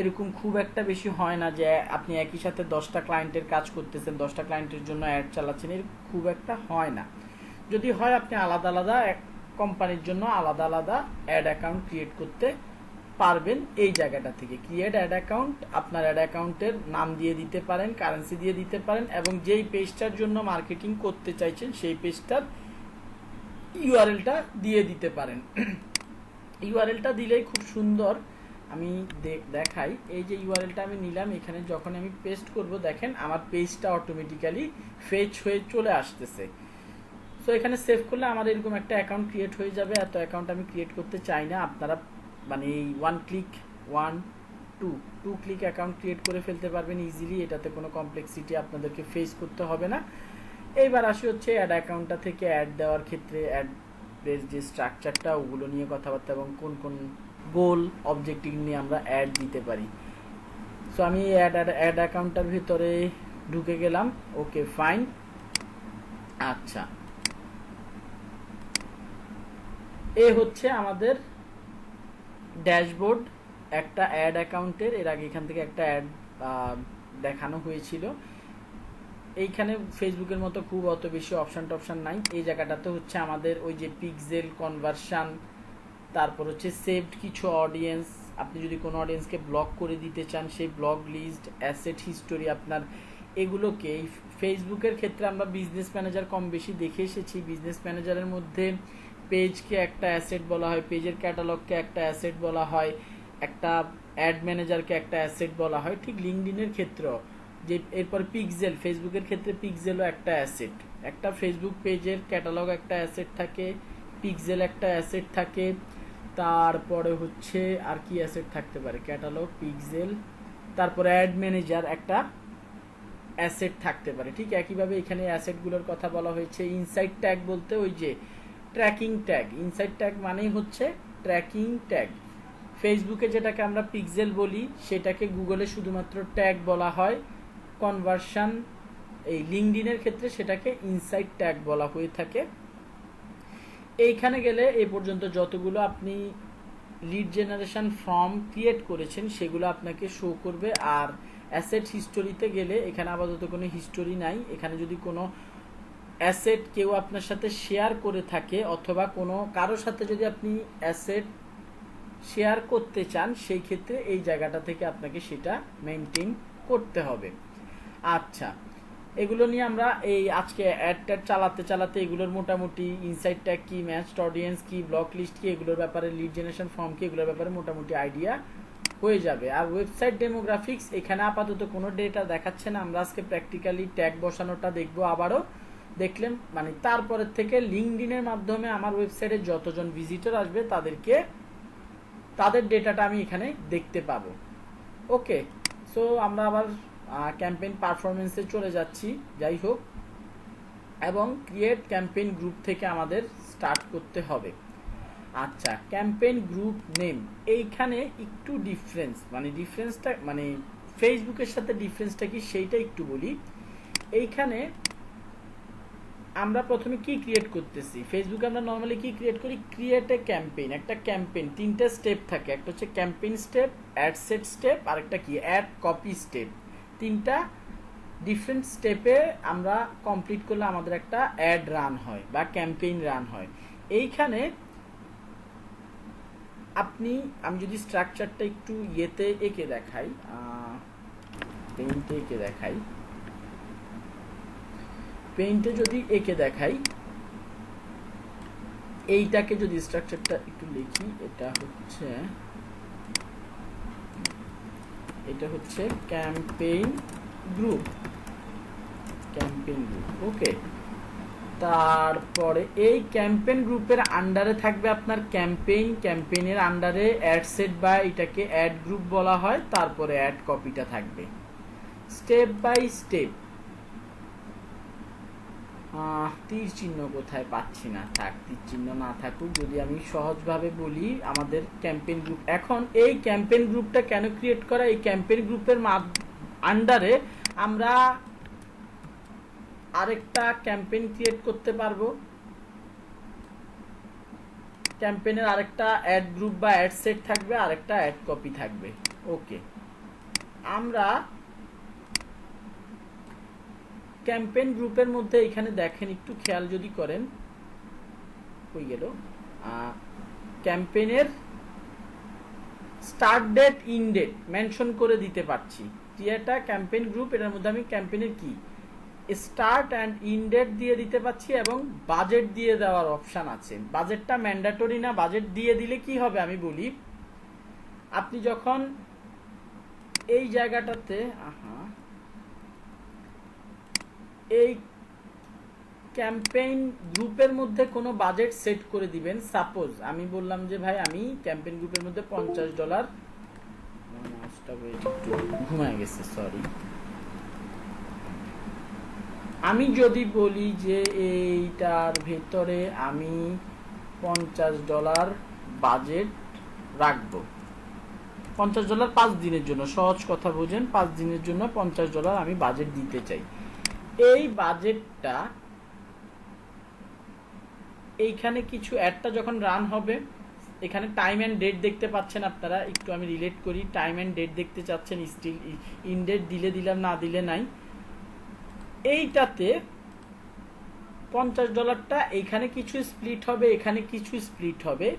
Speaker 1: এরকম খুব একটা বেশি হয় না যে আপনি একই সাথে 10টা ক্লায়েন্টের কাজ করতেছেন, 10টা ক্লায়েন্টের জন্য অ্যাড চালাচ্ছেন, এর খুব একটা হয় না। যদি হয় আপনি আলাদা আলাদা কোম্পানির জন্য আলাদা আলাদা অ্যাড অ্যাকাউন্ট ক্রিয়েট করতে পারবেন। এই জায়গাটা থেকে ক্রিয়েট অ্যাড অ্যাকাউন্ট, আপনার অ্যাড অ্যাকাউন্টের নাম দিয়ে দিতে পারেন, কারেন্সি দিয়ে দিতে পারেন, এবং যেই পেজটার জন্য মার্কেটিং করতে চাইছেন সেই পেজটার ইউআরএলটা দিয়ে দিতে পারেন। ইউআরএলটা দিলেই খুব সুন্দর, আমি দেখাই। এই যে ইউআরএলটা আমি নিলাম, এখানে যখন আমি পেস্ট করব দেখেন আমার পেজটা অটোমেটিক্যালি ফেচ হয়ে চলে আসতেছে। সো এখানে সেভ করলে আমার এরকম একটা অ্যাকাউন্ট ক্রিয়েট হয়ে যাবে। এত অ্যাকাউন্ট আমি ক্রিয়েট করতে চাই না, আপনারা মানে এই 2 ক্লিক অ্যাকাউন্ট ক্রিয়েট করে ফেলতে পারবেন ইজিলি, এটাতে কোনো কমপ্লেক্সিটি আপনাদেরকে ফেস করতে হবে না। এইবার আসি হচ্ছে অ্যাড অ্যাকাউন্টটা থেকে অ্যাড দেওয়ার ক্ষেত্রে অ্যাডের যে স্ট্রাকচারটা ওগুলো নিয়ে কথাবার্তা, এবং কোন কোন গোল অবজেক্টিভ নিয়ে আমরা অ্যাড দিতে পারি। সো আমি অ্যাড অ্যাকাউন্টটার ভিতরে ঢুকে গেলাম। Okay fine. আচ্ছা, এ হচ্ছে আমাদের ড্যাশবোর্ড একটা অ্যাড অ্যাকাউন্টের। এর আগে এখান থেকে একটা অ্যাড দেখানো হয়েছিল। এইখানে ফেসবুকের মতো খুব অত বেশি অপশন নাই। এই জায়গাটাতে হচ্ছে আমাদের ওই যে পিক্সেল কনভার্সন, তারপর হচ্ছে সেভড কিছু অডিয়েন্স, আপনি যদি কোনো অডিয়েন্সকে ব্লক করে দিতে চান সেই ব্লক লিস্ট, অ্যাসেট হিস্টোরি আপনার, এগুলোকে এই ফেসবুকের ক্ষেত্রে আমরা বিজনেস ম্যানেজার কম বেশি দেখে এসেছি। বিজনেস ম্যানেজারের মধ্যে পেজকে একটা অ্যাসেট বলা হয়, পেজের ক্যাটালগকে একটা অ্যাসেট বলা হয়, একটা অ্যাড ম্যানেজারকে একটা অ্যাসেট বলা হয়। ঠিক লিঙ্কডইনের ক্ষেত্রেও যে এরপর পিক্সেল, ফেসবুকের ক্ষেত্রে পিক্সেলও একটা অ্যাসেট। একটা ফেসবুক পেজের ক্যাটালগ একটা অ্যাসেট থাকে, পিক্সেল একটা অ্যাসেট থাকে, তারপরে হচ্ছে আর কি অ্যাসেট থাকতে পারে, ক্যাটালগ, পিক্সেল, তারপরে অ্যাড ম্যানেজার একটা অ্যাসেট থাকতে পারে। ঠিক একইভাবে এখানে অ্যাসেটগুলোর কথা বলা হয়েছে। ইনসাইড ট্যাগ বলতে ওই যে ট্র্যাকিং ট্যাগ, ইনসাইড ট্যাগ মানেই হচ্ছে ট্র্যাকিং ট্যাগ। ফেসবুকে যেটাকে আমরা পিক্সেল বলি সেটাকে গুগলে শুধুমাত্র ট্যাগ বলা হয়। কনভার্সন এই লিঙ্কডইনের ক্ষেত্রে সেটাকে ইনসাইড ট্যাগ বলা হয়ে থাকে। এইখানে গেলে এ পর্যন্ত যতগুলো আপনি লিড জেনারেশন ফর্ম ক্রিয়েট করেছেন সেগুলো আপনাকে শো করবে। আর অ্যাসেট হিস্টোরিতে গেলে এখানে আপাতত কোনো হিস্টোরি নাই। এখানে যদি কোনো অ্যাসেট কেউ আপনার সাথে শেয়ার করে থাকে অথবা কোনো কারোর সাথে যদি আপনি অ্যাসেট শেয়ার করতে চান, সেই ক্ষেত্রে এই জায়গাটা থেকে আপনাকে সেটা মেনটেন করতে হবে। আচ্ছা, এগুলো নিয়ে আমরা এই আজকে অ্যাড চালাতে চালাতে এগুলোর মোটামুটি ইনসাইট ট্যাগ কি, ম্যাচড অডিয়েন্স কি, ব্লক লিস্ট কি, এগুলোর ব্যাপারে, লিড জেনারেশন ফর্ম কি, এগুলোর ব্যাপারে মোটামুটি আইডিয়া হয়ে যাবে। আর ওয়েবসাইট ডেমোগ্রাফিক্স এখানে আপাতত কোনো ডেটা দেখাচ্ছে না, আমরা আজকে প্র্যাকটিক্যালি ট্যাগ বসানোটা দেখবো। আবারও দেখলেন মানে তারপরের থেকে লিঙ্কডইনের মাধ্যমে আমার ওয়েবসাইটে যতজন ভিজিটর আসবে তাদের ডেটাটা আমি এখানে দেখতে পাবো। ওকে, সো আমরা আবার ক্যাম্পেইন পারফরমেন্সে চলে যাচ্ছি। যাই হোক, এবং ক্রিয়েট ক্যাম্পেইন গ্রুপ থেকে আমাদের স্টার্ট করতে হবে। আচ্ছা, ক্যাম্পেইন গ্রুপ নেম, এইখানে একটু ডিফারেন্সটা মানে ফেসবুকের সাথে ডিফারেন্সটা কি সেইটা একটু বলি। এইখানে আমরা প্রথমে কি ক্রিয়েট করতেছি, ফেসবুকে আমরা নর্মালি কি ক্রিয়েট করি, ক্রিয়েট এ ক্যাম্পেইন। একটা ক্যাম্পেইন 3টা স্টেপ থাকে, একটা হচ্ছে campaign step, ad set step, আর একটা কি অ্যাড কপি স্টেপ। 3টা ডিফারেন্ট স্টেপে আমরা কমপ্লিট করলে আমাদের একটা অ্যাড রান হয় বা ক্যাম্পেইন রান হয়। এইখানে আমি যদি স্ট্রাকচারটা একটু এঁকে দেখাই, পেইন্টে যদি এঁকে দেখাই, এইটাকে যদি স্ট্রাকচারটা একটু লিখি, এটা হচ্ছে ক্যাম্পেইন গ্রুপ। ওকে, তারপরে এই ক্যাম্পেইন গ্রুপের আন্ডারে থাকবে আপনার ক্যাম্পেইনের আন্ডারে অ্যাড সেট বা এটাকে অ্যাড গ্রুপ বলা হয়, তারপরে অ্যাড কপিটা থাকবে। স্টেপ বাই স্টেপ, তীর চিহ্ন কোথায় পাচ্ছি না, থাক তীর চিহ্ন না থাকুক, যদি আমি সহজভাবে বলি আমাদের ক্যাম্পেইন গ্রুপ। এখন এই ক্যাম্পেইন গ্রুপটা কেন ক্রিয়েট করা, এই ক্যাম্পেইন গ্রুপের আন্ডারে আমরা আরেকটা ক্যাম্পেইন ক্রিয়েট করতে পারবো। ক্যাম্পেইনের আরেকটা অ্যাড গ্রুপ বা অ্যাড সেট থাকবে, আরেকটা অ্যাড কপি থাকবে। ওকে, আমরা ক্যাম্পেইন গ্রুপের মধ্যে এখানে দেখেন, একটু খেয়াল যদি করেন, হয়ে গেল ক্যাম্পেইনের start date, end date mention করে দিতে পারছি। এটা ক্যাম্পেইন গ্রুপ, এটার মধ্যে আমি ক্যাম্পেইনের কি স্টার্ট অ্যান্ড ইন ডেট দিয়ে দিতে পারছি এবং বাজেট দিয়ে দেওয়ার অপশন আছে। বাজেটটা ম্যান্ডেটরি না, বাজেট দিয়ে দিলে কি হবে আমি বলি। আপনি যখন এই জায়গাটাতে এই ক্যাম্পেইন গ্রুপের মধ্যে কোনো বাজেট সেট করে দিবেন, সাপোজ আমি বললাম যে ভাই আমি ক্যাম্পেইন গ্রুপের মধ্যে $50, ঘুমায় গেছে সরি, আমি যদি বলি যে এইটার ভেতরে আমি $50 বাজেট রাখবো, $50 5 দিনের জন্য, সহজ কথা বোঝেন, 5 দিনের জন্য $50 আমি বাজেট দিতে চাই। এই বাজেটটা এইখানে কিছু অ্যাডটা যখন রান হবে, এখানে টাইম এন্ড ডেট দেখতে পাচ্ছেন আপনারা, একটু আমি রিলেট করি, টাইম এন্ড ডেট দেখতে চাচ্ছেন, স্টিল ইন ডেট দিলে দিলাম, না দিলে নাই। এইটাতে $50টা এইখানে কিছু স্প্লিট হবে, এখানে কিছু স্প্লিট হবে।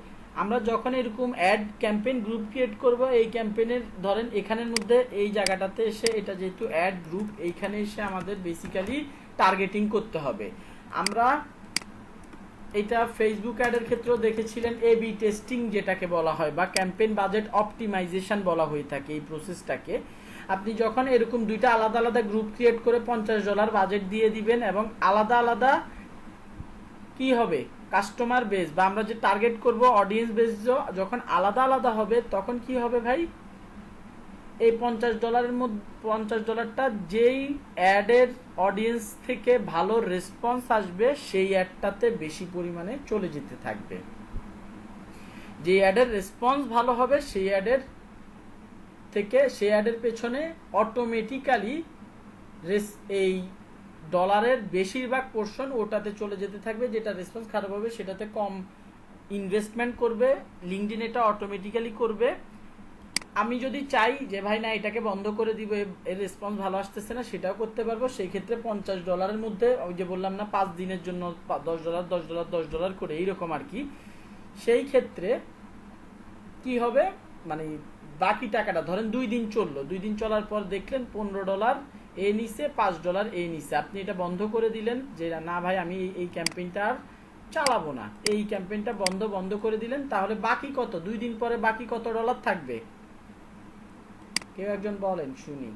Speaker 1: আমরা যখন এরকম অ্যাড ক্যাম্পেইন গ্রুপ ক্রিয়েট করব, এই ক্যাম্পেইনের ধরেন এখানের মধ্যে এই জায়গাটাতে এসে, এটা যেহেতু অ্যাড গ্রুপ, এইখানে এসে আমাদের বেসিক্যালি টার্গেটিং করতে হবে। আমরা এটা ফেসবুক অ্যাডের ক্ষেত্রেও দেখেছিলেন, A/B টেস্টিং যেটাকে বলা হয় বা ক্যাম্পেইন বাজেট অপটিমাইজেশন বলা হয়ে থাকে এই প্রসেসটাকে। আপনি যখন এরকম দুইটা আলাদা আলাদা গ্রুপ ক্রিয়েট করে $50 বাজেট দিয়ে দিবেন এবং আলাদা আলাদা কি হবে কাস্টমার বেস বা আমরা যে টার্গেট করব অডিয়েন্স বেস যখন আলাদা আলাদা হবে, তখন কি হবে ভাই, এই $50 মধ্যে $50টা যেই অ্যাডের অডিয়েন্স থেকে ভালো রেসপন্স আসবে সেই অ্যাডটাতে বেশি পরিমাণে চলে যেতে থাকবে। যে অ্যাডের রেসপন্স ভালো হবে সেই অ্যাডের থেকে সেই অ্যাডের পেছনে অটোমেটিক্যালি এই ডলারের বেশিরভাগ পোর্শন ওটাতে চলে যেতে থাকবে। যেটা রেসপন্স খারাপ হবে সেটাতে কম ইনভেস্টমেন্ট করবে লিঙ্কডইন, এটা অটোমেটিক্যালি করবে। আমি যদি চাই যে ভাই না এটাকে বন্ধ করে দিব, এর রেসপন্স ভালো আসতেছে না, সেটাও করতে পারবো। সেই ক্ষেত্রে $50 মধ্যে ওই যে বললাম না 5 দিনের জন্য $10 $10 $10 করে এইরকম আর কি। সেই ক্ষেত্রে কি হবে, মানে বাকি টাকাটা ধরেন 2 দিন চললো, 2 দিন চলার পর দেখলেন $15 এ নিছে, $5 এ নিছে, আপনি এটা বন্ধ করে দিলেন যে না ভাই আমি এই ক্যাম্পেইনটা আর চালাবো না, এই ক্যাম্পেইনটা বন্ধ করে দিলেন। তাহলে বাকি কত, 2 দিন পরে বাকি কত ডলার থাকবে কেউ একজন বলেন শুনি।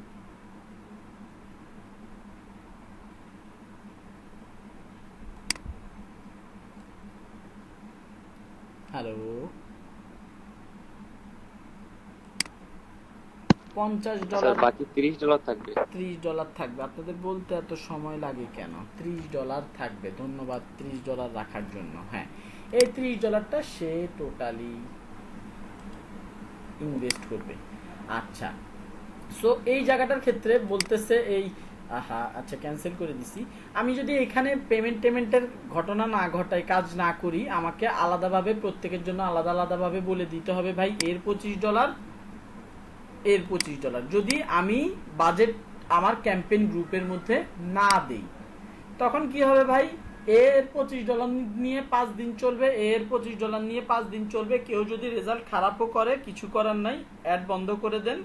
Speaker 1: হ্যালো, $50
Speaker 3: বাকি $30 থাকবে।
Speaker 1: $30 থাকবে। আপনাদের বলতে এত সময় লাগে কেন? $30 থাকবে, ধন্যবাদ $30 রাখার জন্য। হ্যাঁ, এই $30টা সে টোটালি ইনভেস্ট করবে। আচ্ছা, সো এই জায়গাটার ক্ষেত্রে বলতেছে এই আচ্ছা ক্যান্সেল করে দিছি। আমি যদি এখানে পেমেন্টের ঘটনা না ঘটাই, কাজ না করি, আমাকে আলাদাভাবে প্রত্যেকের জন্য আলাদাভাবে বলে দিতে হবে ভাই এর $25 এর $25। যদি আমি বাজেট আমার ক্যাম্পেইন গ্রুপের মধ্যে না দেই তখন কি হবে ভাই, এর $25 নিয়ে 5 দিন চলবে, এর $25 নিয়ে 5 দিন চলবে। কেউ যদি রেজাল্ট খারাপও করে কিছু করার নাই, অ্যাড বন্ধ করে দেন।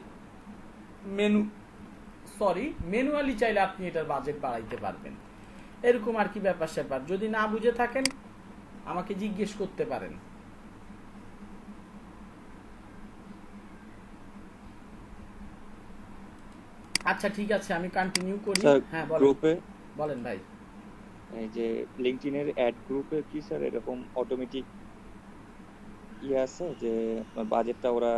Speaker 1: ম্যানুয়ালি চাইলে আপনি এটার বাজেট বাড়াইতে পারবেন, এরকম আর কি ব্যাপার স্যাপার। যদি না বুঝে থাকেন আমাকে জিজ্ঞেস করতে পারেন। আচ্ছা ঠিক আছে, আমি কন্টিনিউ করি। হ্যাঁ বলেন ভাই।
Speaker 3: এই যে লিংকডইনের অ্যাড গ্রুপে কি স্যার এরকম অটোমেটিক আছে যে বাজেটটা ওরা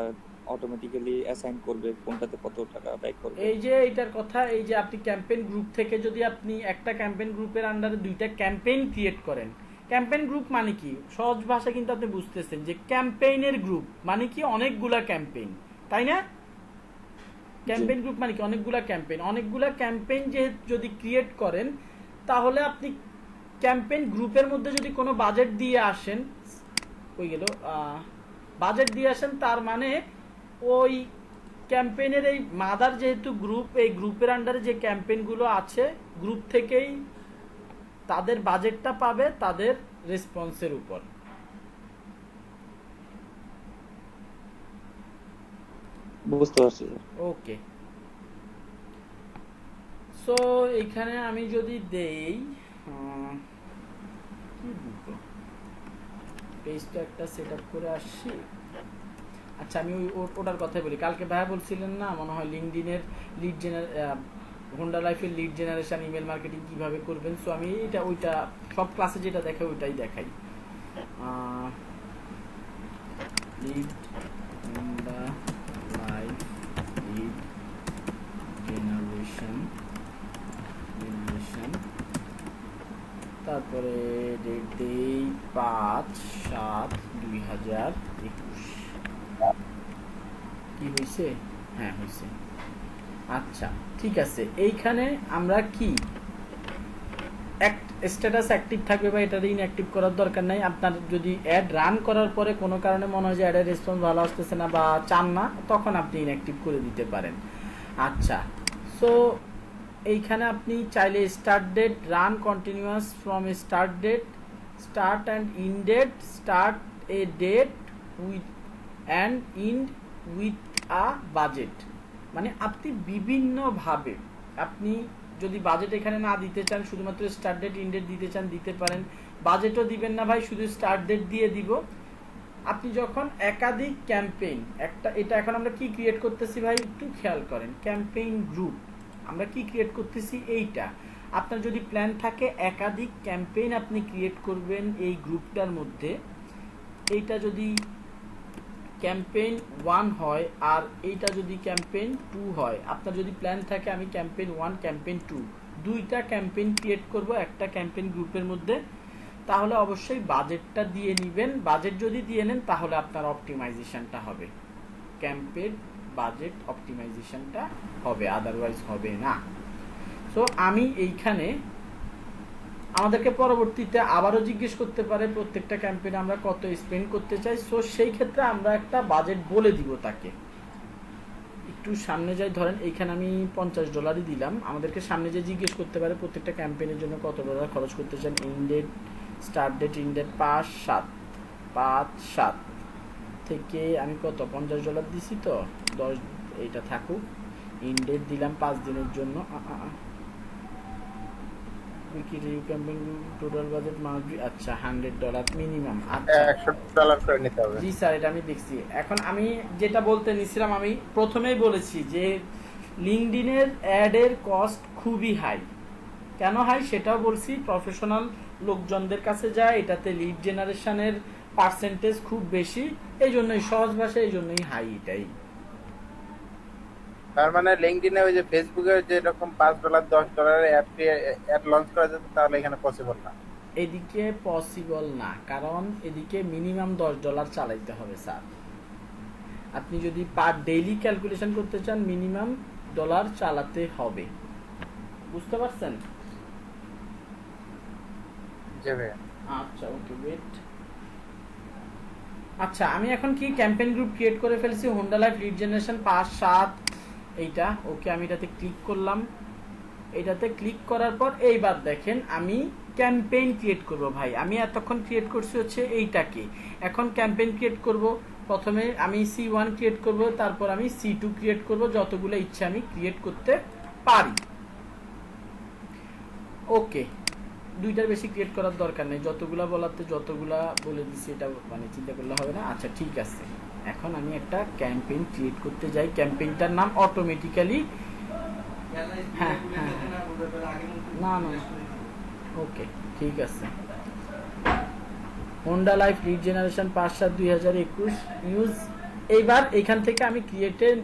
Speaker 3: অটোমেটিক্যালি অ্যাসাইন করবে কোনটাতে কত টাকা ব্যয় করবে?
Speaker 1: এই যে এইটার কথা, এই যে আপনি ক্যাম্পেইন গ্রুপ থেকে যদি আপনি একটা ক্যাম্পেইন গ্রুপের আন্ডারে 2টা ক্যাম্পেইন ক্রিয়েট করেন, ক্যাম্পেইন গ্রুপ মানে কি সহজ ভাষা কিন্তু আপনি বুঝতেছেন যে ক্যাম্পেইনের গ্রুপ মানে কি অনেকগুলা ক্যাম্পেইন, তাই না? ক্যাম্পেইন গ্রুপ মানে কি অনেকগুলা ক্যাম্পেইন যে যদি ক্রিয়েট করেন, তাহলে আপনি ক্যাম্পেইন গ্রুপের মধ্যে যদি কোনো বাজেট দিয়ে আসেন, বাজেট দিয়ে আসেন, তার মানে ওই ক্যাম্পেইনের এই মাদার যেহেতু গ্রুপ, এই গ্রুপের আন্ডারে যে ক্যাম্পেইনগুলো আছে গ্রুপ থেকেই তাদের বাজেটটা পাবে তাদের রেসপন্সের উপর।
Speaker 3: বুঝতে পারছি।
Speaker 1: ওকে, সো এখানে আমি যদি দেই পেজটা একটা সেটআপ করে আসছি। আচ্ছা আমি ওটার কথাই বলি, কালকে ভাইয়া বলছিলেন না মনে হয় লিংকডইনের হোন্ডা লাইফের লিড জেনারেশন ইমেল মার্কেটিং কিভাবে করবেন। সো আমি ওইটা সব ক্লাসে যেটা দেখাই ওইটাই দেখাই। Lead Honda life lead generation, তারপরে ডেট দেই 5/7/2021। কি হয়েছে? হ্যাঁ হয়েছে। আচ্ছা ঠিক আছে, এইখানে আমরা কি স্ট্যাটাস অ্যাক্টিভ থাকবে বা এটা ইনঅ্যাক্টিভ করার দরকার নাই। আপনার যদি অ্যাড রান করার পরে কোনো কারণে মনে হয় যে অ্যাডের রেসপন্স ভালো আসতেছে না বা চান না, তখন আপনি ইনঅ্যাক্টিভ করে দিতে পারেন। আচ্ছা, সো এইখানে আপনি চাইলে start date, run continuous from start date, start and end date, start a date with and end with a budget, মানে আপনি বিভিন্নভাবে আপনি যদি বাজেট এখানে না দিতে চান, শুধুমাত্র স্টার্ট ডেট ইন্ড ডেট দিতে চান দিতে পারেন। বাজেটও দিবেন না ভাই, শুধু স্টার্ট ডেট দিয়ে দিব। আপনি যখন একাধিক ক্যাম্পেইন, এটা এখন আমরা কি ক্রিয়েট করতেছি ভাই একটু খেয়াল করেন, ক্যাম্পেইন গ্রুপ আমরা কি ক্রিয়েট করতেছি এইটা। আপনার যদি প্ল্যান থাকে একাধিক ক্যাম্পেইন আপনি ক্রিয়েট করবেন এই গ্রুপটার মধ্যে, এইটা যদি ক্যাম্পেইন 1 হয় আর এইটা যদি ক্যাম্পেইন 2 হয়, আপনার যদি প্ল্যান থাকে আমি ক্যাম্পেইন 1 ক্যাম্পেইন 2 দুইটা ক্যাম্পেইন ক্রিয়েট করব একটা ক্যাম্পেইন গ্রুপের মধ্যে, তাহলে অবশ্যই বাজেটটা দিয়ে নেবেন। বাজেট যদি দিয়ে নেন তাহলে আপনার অপটিমাইজেশনটা হবে, ক্যাম্পেইন বাজেট অপটিমাইজেশনটা হবে, আদারওয়াইজ হবে না। সো আমি এইখানে আমাদেরকে পরবর্তীতে আবারও জিজ্ঞেস করতে পারে প্রত্যেকটা ক্যাম্পেইনে আমরা কত স্পেন্ড করতে চাই। সো সেই ক্ষেত্রে আমরা একটা বাজেট বলে দিব তাকে, একটু সামনে যাই, ধরেন এইখানে আমি $50 দিলাম, আমাদেরকে সামনে যে জিজ্ঞেস করতে পারে প্রত্যেকটা ক্যাম্পেইনের জন্য কত ডলার খরচ করতে চান, end date, start date, end date 5/7 থেকে আমি কত $50 দিছি, তো 10 এইটা থাকুক, ইন ডেট দিলাম 5 দিনের জন্য, টোটাল বাজেট মাস্ট বি, আচ্ছা $100 মিনিমাম। আচ্ছা
Speaker 2: $100 করে নিতে হবে।
Speaker 1: জি স্যার, এটা আমি দেখছি। এখন আমি যেটা বলতে নিছিলাম, আমি প্রথমেই বলেছি যে লিঙ্কডইনের অ্যাডের কস্ট খুবই হাই। কেন হাই সেটাও বলছি, প্রফেশনাল লোকজনদের কাছে যায়, এটাতে লিড জেনারেশনের পার্সেন্টেজ খুব বেশি, এই জন্যই সহজ ভাষায় এই জন্যই হাই এটাই।
Speaker 2: তার মানে লিঙ্কডইনে ওই যে ফেসবুকের যে এরকম $5 $10 অ্যাড লঞ্চ করা যেত, তাহলে এখানে পসিবল না।
Speaker 1: এদিকে পসিবল না, কারণ এদিকে মিনিমাম $10 চালাইতে হবে স্যার। আপনি যদি পার ডেইলি ক্যালকুলেশন করতে চান মিনিমাম ডলার চালাতে হবে, বুঝতে পারছেন?
Speaker 2: জি ভাই।
Speaker 1: আচ্ছা ওকে, ওয়েট। আচ্ছা আমি এখন কি ক্যাম্পেইন গ্রুপ ক্রিয়েট করে ফেলছি, হোন্ডা লাইফ লিড জেনারেশন 5/7 এইটা। ওকে, আমি এটাতে ক্লিক করলাম। এটাতে ক্লিক করার পর এইবার দেখেন আমি ক্যাম্পেইন ক্রিয়েট করব ভাই। আমি এতক্ষণ ক্রিয়েট করছি হচ্ছে এইটাকে, এখন ক্যাম্পেইন ক্রিয়েট করব। প্রথমে আমি C1 ক্রিয়েট করব, তারপর আমি C2 ক্রিয়েট করব, যতগুলো ইচ্ছা আমি ক্রিয়েট করতে পারি। ওকে, দুইটার বেশি ক্রিয়েট করার দরকার নেই, যতগুলা বলাতে যতগুলা বলে দিচ্ছি, এটা মানে চিন্তা করলে হবে না। আচ্ছা ঠিক আছে, এখন আমি একটা ক্যাম্পেইন ক্রিয়েট করতে যাই। ক্যাম্পেইনটার নাম অটোমেটিক্যালি, হ্যাঁ হ্যাঁ না না, ওকে ঠিক আছে, Honda life lead generation 5/7/2021 use. এইবার এখান থেকে আমি ক্রিয়েটেড,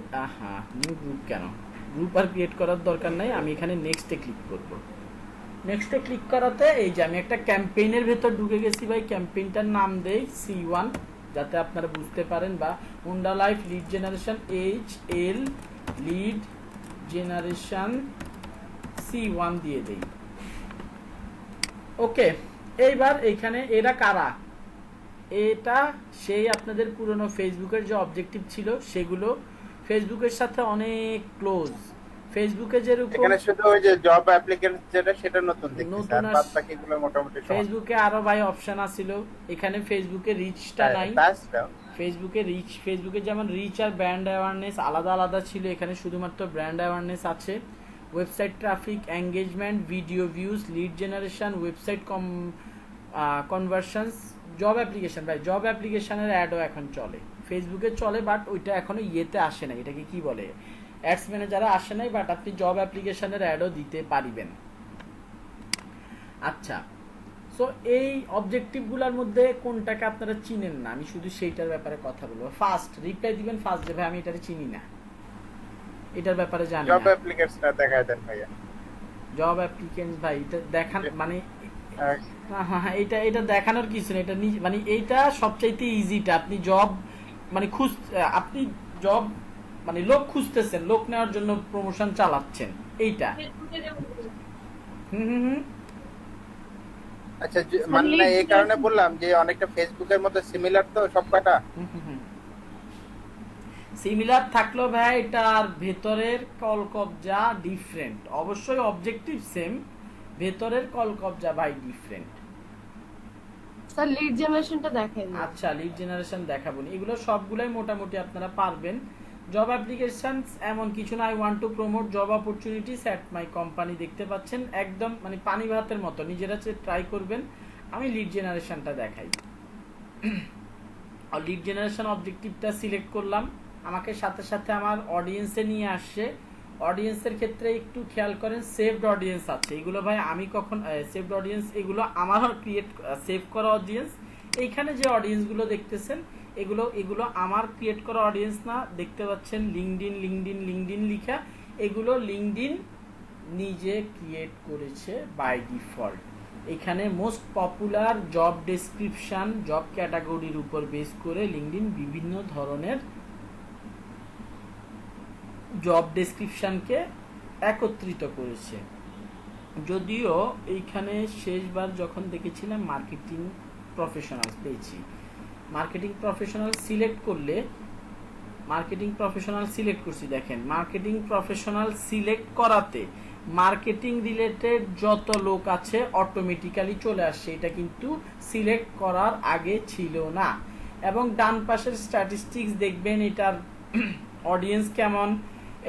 Speaker 1: নিউ গ্রুপ, কেন গ্রুপ আর ক্রিয়েট করার দরকার নাই, আমি এখানে নেক্সটে ক্লিক করব। নেক্সটে ক্লিক করাতে এই যে আমি একটা ক্যাম্পেইনের ভেতর ঢুকে গেছি ভাই। ক্যাম্পেইনটার নাম দেই C1, যাতে আপনারা বুঝতে পারেন, বা Honda life lead generation HL lead generation C1 দিয়ে দেই। ওকে, এইবার এইখানে এরা কারা, এটা সেই আপনাদের পুরনো ফেসবুকের যে অবজেক্টিভ ছিল সেগুলো, ফেসবুকের সাথে অনেক ক্লোজ। ফেসবুকে যেরকম
Speaker 2: এখানে শুধু ওই যে জব অ্যাপ্লিকেশন যেটা, সেটা নতুন দেখছি
Speaker 1: নতুন
Speaker 2: স্যার, বাদ বাকিগুলো মোটামুটি সমান।
Speaker 1: ফেসবুকে আরো ভাই অপশন আছিল, এখানে ফেসবুকে রিচটা নাই। ফেসবুকে যেমন রিচ আর ব্র্যান্ড অ্যাওয়ারনেস আলাদা আলাদা ছিল, এখানে শুধুমাত্র ব্র্যান্ড অ্যাওয়ারনেস আছে। Website traffic, engagement, video views, lead generation, website conversions, job application. ভাই জব অ্যাপ্লিকেশনের অ্যাডও এখন চলে, ফেসবুকে চলে, বাট ওইটা এখনো ইয়েতে আসে না, এটাকে কি বলে, অ্যাডস ম্যানেজারে আসে নাই, বাট আপনি জব অ্যাপ্লিকেশনের অ্যাডও দিতে পারিবেন। আচ্ছা, সো এই অবজেক্টিভগুলোর মধ্যে কোনটাকে আপনারা চিনেন না, আমি শুধু সেইটার ব্যাপারে কথা বলবো। ফার্স্ট রিপ্লাই দিবেন ফার্স্ট, যে ভাই আমি এটারে চিনি না, এটার ব্যাপারে জানি না।
Speaker 2: জব অ্যাপ্লিকেশনটা দেখায় দেন ভাইয়া।
Speaker 1: জব অ্যাপ্লিকেন্টস ভাই এটা দেখান, মানে হ্যাঁ এটা দেখানোর কিছু নেই, এটা মানে এইটা সবচাইতে ইজিটা। আপনি জব মানে আপনি জব মানে লোক খুঁজতেছেন, লোক নেওয়ার জন্য প্রমোশন চালাচ্ছেন, এইটা।
Speaker 2: আচ্ছা, মানে এই কারণে বললাম যে অনেকটা ফেসবুকের মতো সিমিলার তো সবকটা।
Speaker 1: সিমিলার থাকলেও ভাই এটার ভেতরের কলকবজা ডিফারেন্ট। অবশ্যই অবজেক্টিভ সেম, ভেতরের কলকবজা ভাই ডিফারেন্ট।
Speaker 5: স্যার লিড জেনারেশনটা দেখাই।
Speaker 1: আচ্ছা লিড জেনারেশন দেখাবো, এগুলো সবগুলাই মোটামুটি আপনারা পারবেন। জব অ্যাপ্লিকেশনস এমন কিছু না, I want to promote job opportunities at my company, দেখতে পাচ্ছেন একদম মানে পানি ভাতের মতো, নিজেরা ট্রাই করবেন। আমি লিড জেনারেশনটা দেখাই। আর লিড জেনারেশন অবজেক্টিভটা সিলেক্ট করলাম, আমাকে সাথে সাথে আমার অডিয়েন্সে নিয়ে আসছে। অডিয়েন্সের ক্ষেত্রে একটু খেয়াল করেন, সেভড অডিয়েন্স আছে, এগুলো ভাই আমি কখন সেভড অডিয়েন্স, এগুলো আমার ক্রিয়েট সেভ করা অডিয়েন্স। এইখানে যে অডিয়েন্সগুলো দেখতেছেন এগুলো আমার ক্রিয়েট করা অডিয়েন্স না, দেখতে পাচ্ছেন লিঙ্কডইন লিখা, এগুলো লিঙ্কডইন নিজে ক্রিয়েট করেছে বাই ডিফল্ট। এখানে most popular job description, job ক্যাটাগরির উপর বেস করে লিঙ্কডইন বিভিন্ন ধরনের জব ডেসক্রিপশনকে একত্রিত করেছে। যদিও এইখানে শেষবার যখন দেখেছিলাম মার্কেটিং প্রফেশনাল পেয়েছি, মার্কেটিং প্রফেশনাল সিলেক্ট করলে মার্কেটিং প্রফেশনাল সিলেক্ট করছি। দেখেন মার্কেটিং প্রফেশনাল সিলেক্ট করাতে মার্কেটিং রিলেটেড যত লোক আছে অটোমেটিক্যালি চলে আসছে, এটা কিন্তু সিলেক্ট করার আগে ছিল না। এবং ডান পাশের স্ট্যাটিস্টিক্স দেখবেন এটার অডিয়েন্স কেমন।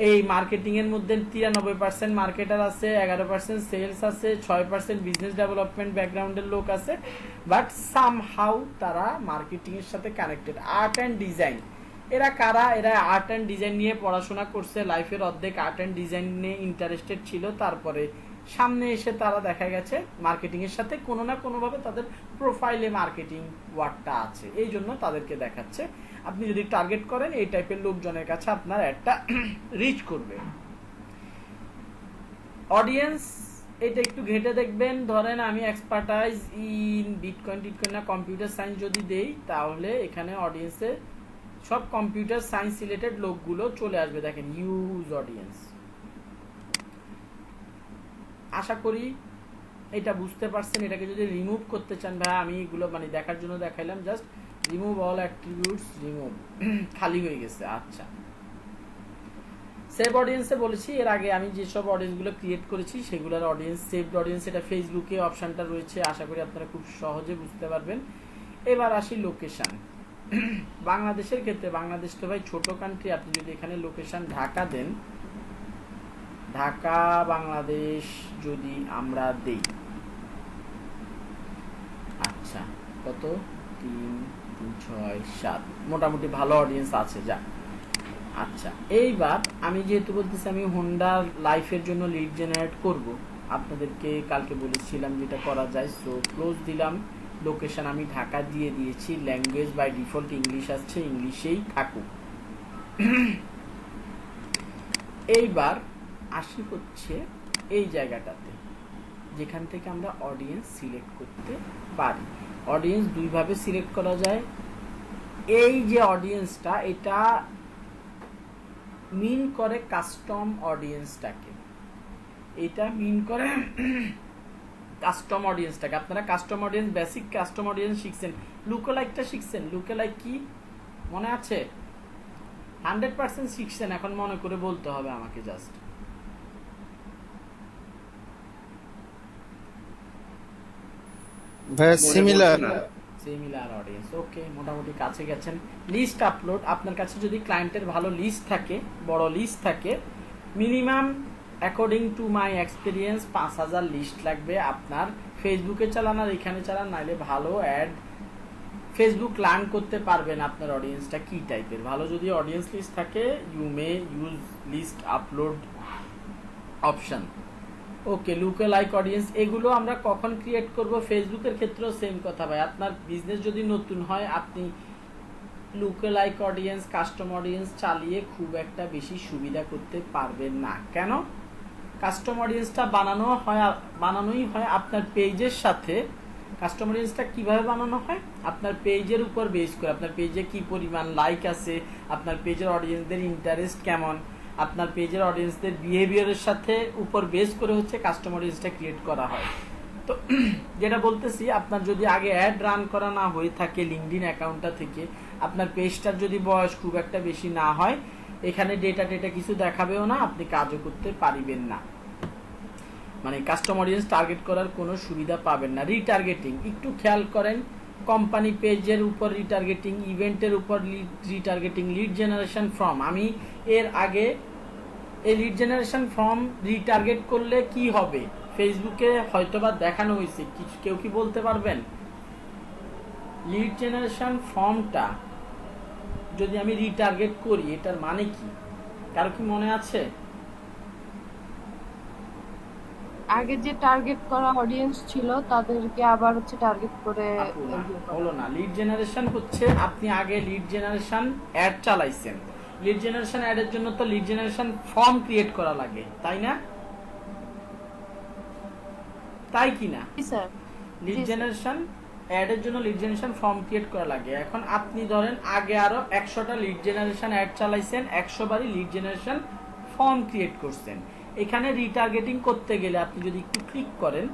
Speaker 1: এই মার্কেটিং এর মধ্যে 93% মার্কেটার আছে, 11% সেলস আছে, 6% বিজনেস ডেভেলপমেন্ট ব্যাকগ্রাউন্ডের লোক আছে, বাট সামহাউ তারা মার্কেটিং এর সাথে কানেক্টেড। আর্ট অ্যান্ড ডিজাইন, এরা কারা? এরা আর্ট অ্যান্ড ডিজাইন নিয়ে পড়াশোনা করছে, লাইফের অর্ধেক আর্ট অ্যান্ড ডিজাইন নিয়ে ইন্টারেস্টেড ছিল, তারপরে সামনে এসে তারা দেখা গেছে মার্কেটিং এর সাথে কোনো না কোনোভাবে তাদের প্রোফাইলে মার্কেটিং ওয়ার্ডটা আছে, এই জন্য তাদেরকে দেখাচ্ছে। আপনি যদি টার্গেট করেন এই টাইপের লোকজনের কাছে আপনার একটা রিচ করবে। অডিয়েন্স এটা একটু ঘেটে দেখবেন। ধরেন আমি এক্সপার্টাইজ ইন বিটকয়েন না কম্পিউটার সায়েন্স যদি দেই, তাহলে এখানে অডিয়েন্সে সব কম্পিউটার সায়েন্স রিলেটেড লোকগুলো চলে আসবে। দেখেন হিউজ অডিয়েন্স। আশা করি এটা বুঝতে পারছেন। এটাকে যদি রিমুভ করতে চান, ভাই আমি এগুলো মানে দেখার জন্য দেখাইলাম, just remove all attributes, remove, খালি হয়ে গেছে। আচ্ছা, সেভ অডিয়েন্সে বলেছি এর আগে আমি যেসব অডিয়েন্সগুলো ক্রিয়েট করেছি সেগুলোর অডিয়েন্স, সেভড অডিয়েন্স, এটা ফেসবুকে অপশনটা রয়েছে, আশা করি আপনারা খুব সহজে বুঝতে পারবেন। এবার আসি লোকেশন। বাংলাদেশের ক্ষেত্রে, বাংলাদেশ তো ভাই ছোট কান্ট্রি, আপনি যদি এখানে লোকেশন ঢাকা দেন, ঢাকা বাংলাদেশ যদি আমরা দেই, আচ্ছা কত 3, 6, 7, মোটামুটি ভালো অডিয়েন্স আছে যা। আচ্ছা, এইবার আমি যেহেতু বলতেছি আমি হোন্ডা লাইফের জন্য লিড জেনারেট করব, আপনাদেরকে কালকে বলেছিলাম যেটা করা যায়। সো ক্লোজ দিলাম, লোকেশন আমি ঢাকা দিয়ে দিয়েছি, ল্যাঙ্গুয়েজ বাই ডিফল্ট ইংলিশ আসছে, ইংলিশেই থাকুক। এইবার আসি হচ্ছে এই জায়গাটাতে যেখান থেকে আমরা অডিয়েন্স সিলেক্ট করতে পারি। অডিয়েন্স দুইভাবে সিলেক্ট করা যায়। এই যে অডিয়েন্সটা, এটা মিন করে কাস্টম অডিয়েন্সটাকে, এটা মিন করে কাস্টম অডিয়েন্সটাকে। আপনারা custom audience, basic custom audience শিখছেন, লুকোলাইকটা শিখছেন। লুকোলাইক কি মনে আছে? 100% শিখছেন, এখন মনে করে বলতে হবে আমাকে জাস্ট।
Speaker 2: ভাই সিমিলার
Speaker 1: সিমিলার অডিয়েন্স, ওকে, মোটামুটি কাছে গেছেন। লিস্ট আপলোড, আপনার কাছে যদি ক্লায়েন্টের ভালো লিস্ট থাকে, বড় লিস্ট থাকে, minimum according to my experience 5000 list লাগবে আপনার ফেসবুকে চালান আর এখানে চালান, নাইলে ভালো অ্যাড ফেসবুক লার্ন করতে পারবেন আপনার অডিয়েন্সটা কি টাইপের। ভালো যদি অডিয়েন্স লিস্ট থাকে, you may use list upload option. Okay, lookalike audience, এগুলো আমরা কখন ক্রিয়েট করব? ফেসবুকের ক্ষেত্রেও সেম কথা ভাই। আপনার বিজনেস যদি নতুন হয়, আপনি লুকে লাইক অডিয়েন্স, কাস্টম অডিয়েন্স চালিয়ে খুব একটা বেশি সুবিধা করতে পারবেন না। কেন? কাস্টম অডিয়েন্সটা বানানোই হয় আপনার পেজের সাথে। কাস্টম অডিয়েন্সটা কিভাবে বানানো হয়? আপনার পেজের উপর বেস করে, আপনার পেজে কি পরিমাণ লাইক আছে, আপনার পেজের অডিয়েন্সদের ইন্টারেস্ট কেমন, আপনার পেজের অডিয়েন্সদের বিহেভিয়ারের সাথে উপর বেস করে হচ্ছে কাস্টম অডিয়েন্সটা ক্রিয়েট করা হয়। তো যেটা বলতেছি, আপনার যদি আগে অ্যাড রান করা না হয়ে থাকে লিঙ্কডইন অ্যাকাউন্টটা থেকে, আপনার পেজটার যদি বয়স খুব একটা বেশি না হয়, এখানে ডেটা কিছু দেখাবেও না, আপনি কাজও করতে পারবেন না, মানে কাস্টম অডিয়েন্স টার্গেট করার কোনো সুবিধা পাবেন না। রিটার্গেটিং একটু খেয়াল করেন, কোম্পানি পেজের উপর রিটার্গেটিং, ইভেন্টের উপর রিটার্গেটিং, লিড জেনারেশন ফর্ম। আমি এর আগে এই লিড জেনারেশন ফর্ম রিটার্গেট করলে কি হবে ফেসবুকে হয়তোবা দেখানো হয়েছে, কেউ কি বলতে পারবেন? লিড জেনারেশন ফর্মটা যদি আমি রিটার্গেট করি, এটার মানে কি কারো কি মনে আছে?
Speaker 5: আগে যে টার্গেট করা অডিয়েন্স ছিল তাদেরকে আবার হচ্ছে টার্গেট করে
Speaker 1: হলো না। লিড জেনারেশন হচ্ছে আপনি আগে লিড জেনারেশন অ্যাড চালাইছেন, লিড জেনারেশন অ্যাডের জন্য তো লিড জেনারেশন ফর্ম ক্রিয়েট করা লাগে, তাই না? তাই কি না?
Speaker 5: স্যার,
Speaker 1: লিড জেনারেশন অ্যাডের জন্য লিড জেনারেশন ফর্ম ক্রিয়েট করা লাগে। এখন আপনি ধরেন আগে আরো 100টা লিড জেনারেশন অ্যাড চালাইছেন, 100 বারই লিড জেনারেশন ফর্ম ক্রিয়েট করছেন। এখানে রিটার্গেটিং করতে গেলে আপনি যদি একটু ক্লিক করেন,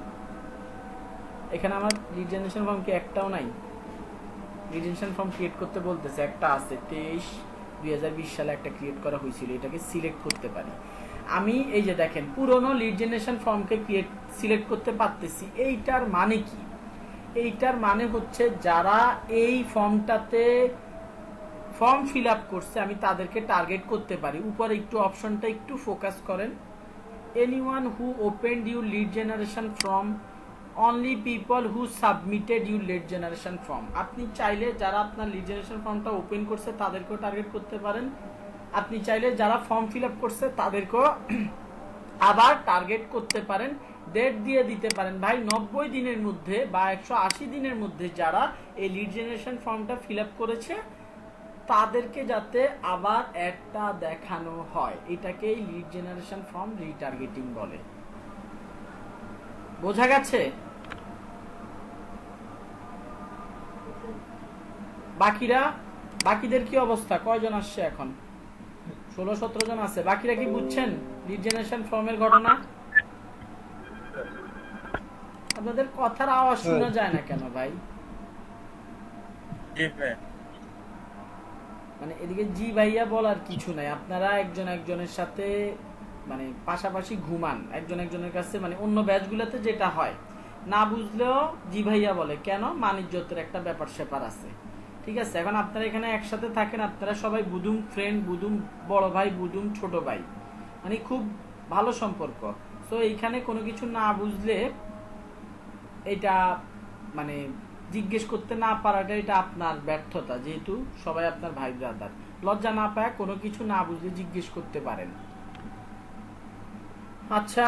Speaker 1: এখানে আমার লিড জেনারেশন ফর্ম কি একটাও নাই? লিড জেনারেশন ফর্ম ক্রিয়েট করতে বলতেছে, একটা আছে 23 2020 সালে একটা ক্রিয়েট করা হয়েছিল, এটাকে সিলেক্ট করতে পারি। আমি এই যে দেখেন পুরনো লিড জেনারেশন ফর্মকে সিলেক্ট করতে পারতেছি। এইটার মানে কি? এইটার মানে হচ্ছে যারা এই ফর্মটাতে ফর্ম ফিল আপ করছে আমি তাদেরকে টার্গেট করতে পারি। উপরে একটু অপশনটা একটু ফোকাস করেন। anyone who opened your lead generation form, only people who submitted your lead generation form। আপনি চাইলে যারা আপনার লিড জেনারেশন ফর্মটা ওপেন করছে তাদেরকেও টার্গেট করতে পারেন, আপনি চাইলে যারা ফর্ম ফিল আপ করছে তাদেরকেও আবার টার্গেট করতে পারেন। ডেট দিয়ে দিতে পারেন ভাই 90 দিনের মধ্যে বা 180 দিনের মধ্যে যারা এই লিড জেনারেশন ফর্মটা ফিল আপ করেছে তাদেরকে যাতে আবার একটা দেখানো হয়। এটাকেই লিড জেনারেশন ফর্ম রিটার্গেটিং বলে। বোঝা গেছে? বাকিদের কি অবস্থা? কয়জন আসছে এখন? 16-17 জন আছে। বাকিরা কি বুঝছেন লিড জেনারেশন ফর্মের ঘটনা? আপনাদের কথার আওয়াজ শোনা যায় না কেন ভাই? মানে এদিকে জি ভাইয়া বলার কিছু নাই, আপনারা একজন একজনের সাথে মানে পাশাপাশি ঘুমান, একজন একজনের কাছে। মানে অন্য ব্যাচগুলোতে যেটা হয় না বুঝলেও জি ভাইয়া বলে, কেন? মানিজ্যতের একটা ব্যাপার স্যাপার আছে, ঠিক আছে? এখন আপনারা এখানে একসাথে থাকেন, আপনারা সবাই বুদুম ফ্রেন্ড, বুদুম বড় ভাই, বুদুম ছোট ভাই, মানে খুব ভালো সম্পর্ক। সো এইখানে কোনো কিছু না বুঝলে এটা মানে জিজ্ঞেস করতে না পারাটা এটা আপনার ব্যর্থতা, যেহেতু সবাই আপনার ভাই ব্রাদার। লজ্জা না পায় কোনো কিছু না বুঝলে জিজ্ঞেস করতে পারেন। আচ্ছা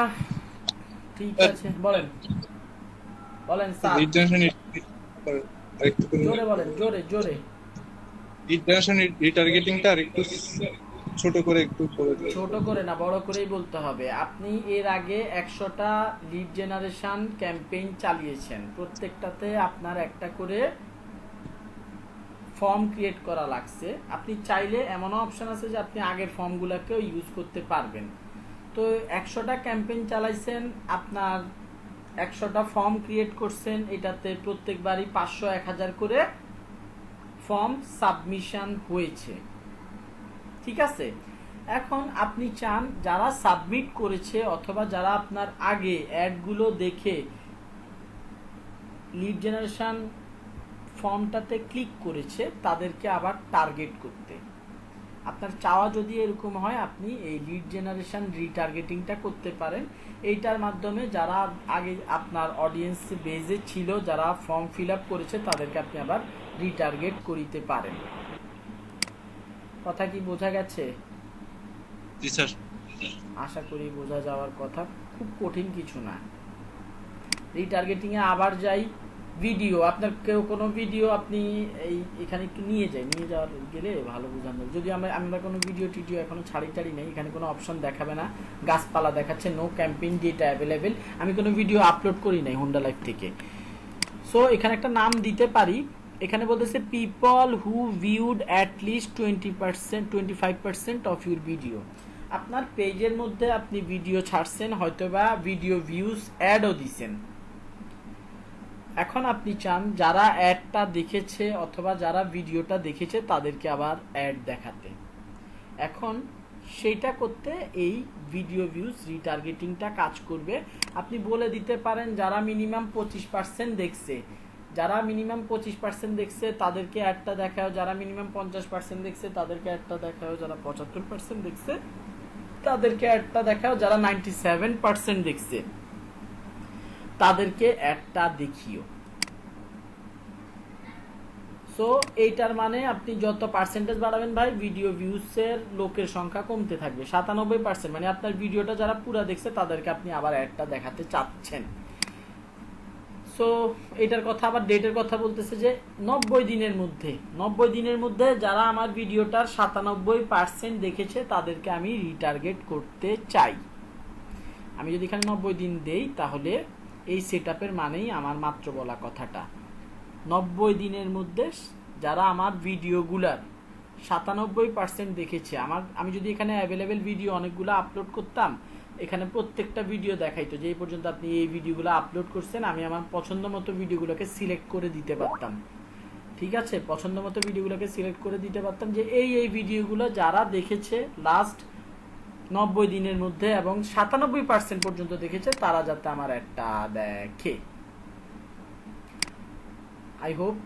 Speaker 1: ঠিক আছে, বলেন স্যার, জোরে বলেন, জোরে।
Speaker 6: রিটার্গেটিংটা আরেকটু ছোট করে
Speaker 1: না বড় করেই বলতে হবে। আপনি এর আগে 100টা লিড জেনারেশন ক্যাম্পেইন চালিয়েছেন, প্রত্যেকটাতে আপনার একটা করে ফর্ম ক্রিয়েট করা লাগছে। আপনি চাইলে এমনও অপশন আছে যে আপনি আগের ফর্মগুলোকেও ইউজ করতে পারবেন। তো 100টা ক্যাম্পেইন চালাইছেন, আপনার 100টা ফর্ম ক্রিয়েট করছেন, এটাতে প্রত্যেকবারই 500-1000 করে ফর্ম সাবমিশন হয়েছে, ঠিক আছে? এখন আপনি চান যারা সাবমিট করেছে অথবা যারা আপনার আগে অ্যাডগুলো দেখে লিড জেনারেশন ফর্মটাতে ক্লিক করেছে তাদেরকে আবার টার্গেট করতে। আপনার চাওয়া যদি এরকম হয় আপনি এই লিড জেনারেশন রিটার্গেটিংটা করতে পারেন। এইটার মাধ্যমে যারা আগে আপনার অডিয়েন্স বেজে ছিল, যারা ফর্ম ফিল আপ করেছে তাদেরকে আপনি আবার রিটার্গেট করিতে পারেন। কথা কি বোঝা গেছে?
Speaker 6: জি স্যার।
Speaker 1: আশা করি বোঝা যাওয়ার কথা, খুব কঠিন কিছু না। রিটার্গেটিং এ আবার যাই, ভিডিও আপনার কেউ কোনো ভিডিও আপনি এখানে একটু নিয়ে যাওয়ার গেলে ভালো বোঝানো। যদি আমরা কোনো ভিডিও টিডিও এখনো ছাড়ি নেই, এখানে কোনো অপশন দেখাবে না, গাছপালা দেখাচ্ছে, নো ক্যাম্পেইন ডেটা অ্যাভেলেবেল। আমি কোনো ভিডিও আপলোড করি নাই হোন্ডা লাইফ থেকে। সো এখানে একটা নাম দিতে পারি, এখানে বলতেছে people who viewed at least 25% of your video. আপনার পেজের মধ্যে আপনি ভিডিও ছাড়ছেন, হয়তোবা ভিডিও ভিউজ অ্যাডও দিছেন। এখন আপনি চান যারা অ্যাডটা দেখেছে অথবা যারা ভিডিওটা দেখেছে তাদেরকে আবার অ্যাড দেখাতে। এখন সেইটা করতে এই ভিডিও ভিউজ রিটার্গেটিংটা কাজ করবে। আপনি বলে দিতে পারেন যারা মিনিমাম 25% দেখছে, তাদেরকে অ্যাডটা দেখাও, যারা মিনিমাম 50% দেখছে তাদেরকে অ্যাডটা দেখাও, যারা 75% দেখছে তাদেরকে অ্যাডটা দেখাও, যারা 97% দেখছে তাদেরকে অ্যাডটা দেখিও। সো এইটার মানে আপনি যত পার্সেন্টেজ বাড়াবেন ভাই, ভিডিও ভিউসের লোকের সংখ্যা কমতে থাকবে। 97% মানে আপনার ভিডিওটা যারা পুরো দেখছে তাদেরকে আপনি আবার অ্যাডটা দেখাতে চাচ্ছেন। সো এটার কথা আবার ডেটের কথা বলতেছে যে 90 দিনের মধ্যে যারা আমার ভিডিওটার 97% দেখেছে তাদেরকে আমি রিটার্গেট করতে চাই। আমি যদি এখানে 90 দিন দেই তাহলে এই সেটআপের মানেই আমার মাত্র বলা কথাটা, 90 দিনের মধ্যে যারা আমার ভিডিওগুলার 97% দেখেছে। আমি যদি এখানে অ্যাভেলেবেল ভিডিও অনেকগুলো আপলোড করতাম, এখানে প্রত্যেকটা ভিডিও দেখাইতো যে এই পর্যন্ত আপনি এই ভিডিওগুলো আপলোড করছেন, আমি আমার পছন্দ মতো ভিডিওগুলোকে সিলেক্ট করে দিতে পারতাম। ঠিক আছে, পছন্দ মতো ভিডিওগুলোকে সিলেক্ট করে দিতে পারতাম যে এই ভিডিওগুলো যারা দেখেছে লাস্ট 90 দিনের মধ্যে এবং 97% পর্যন্ত দেখেছে তারা যাতে আমার একটা দেখে। I hope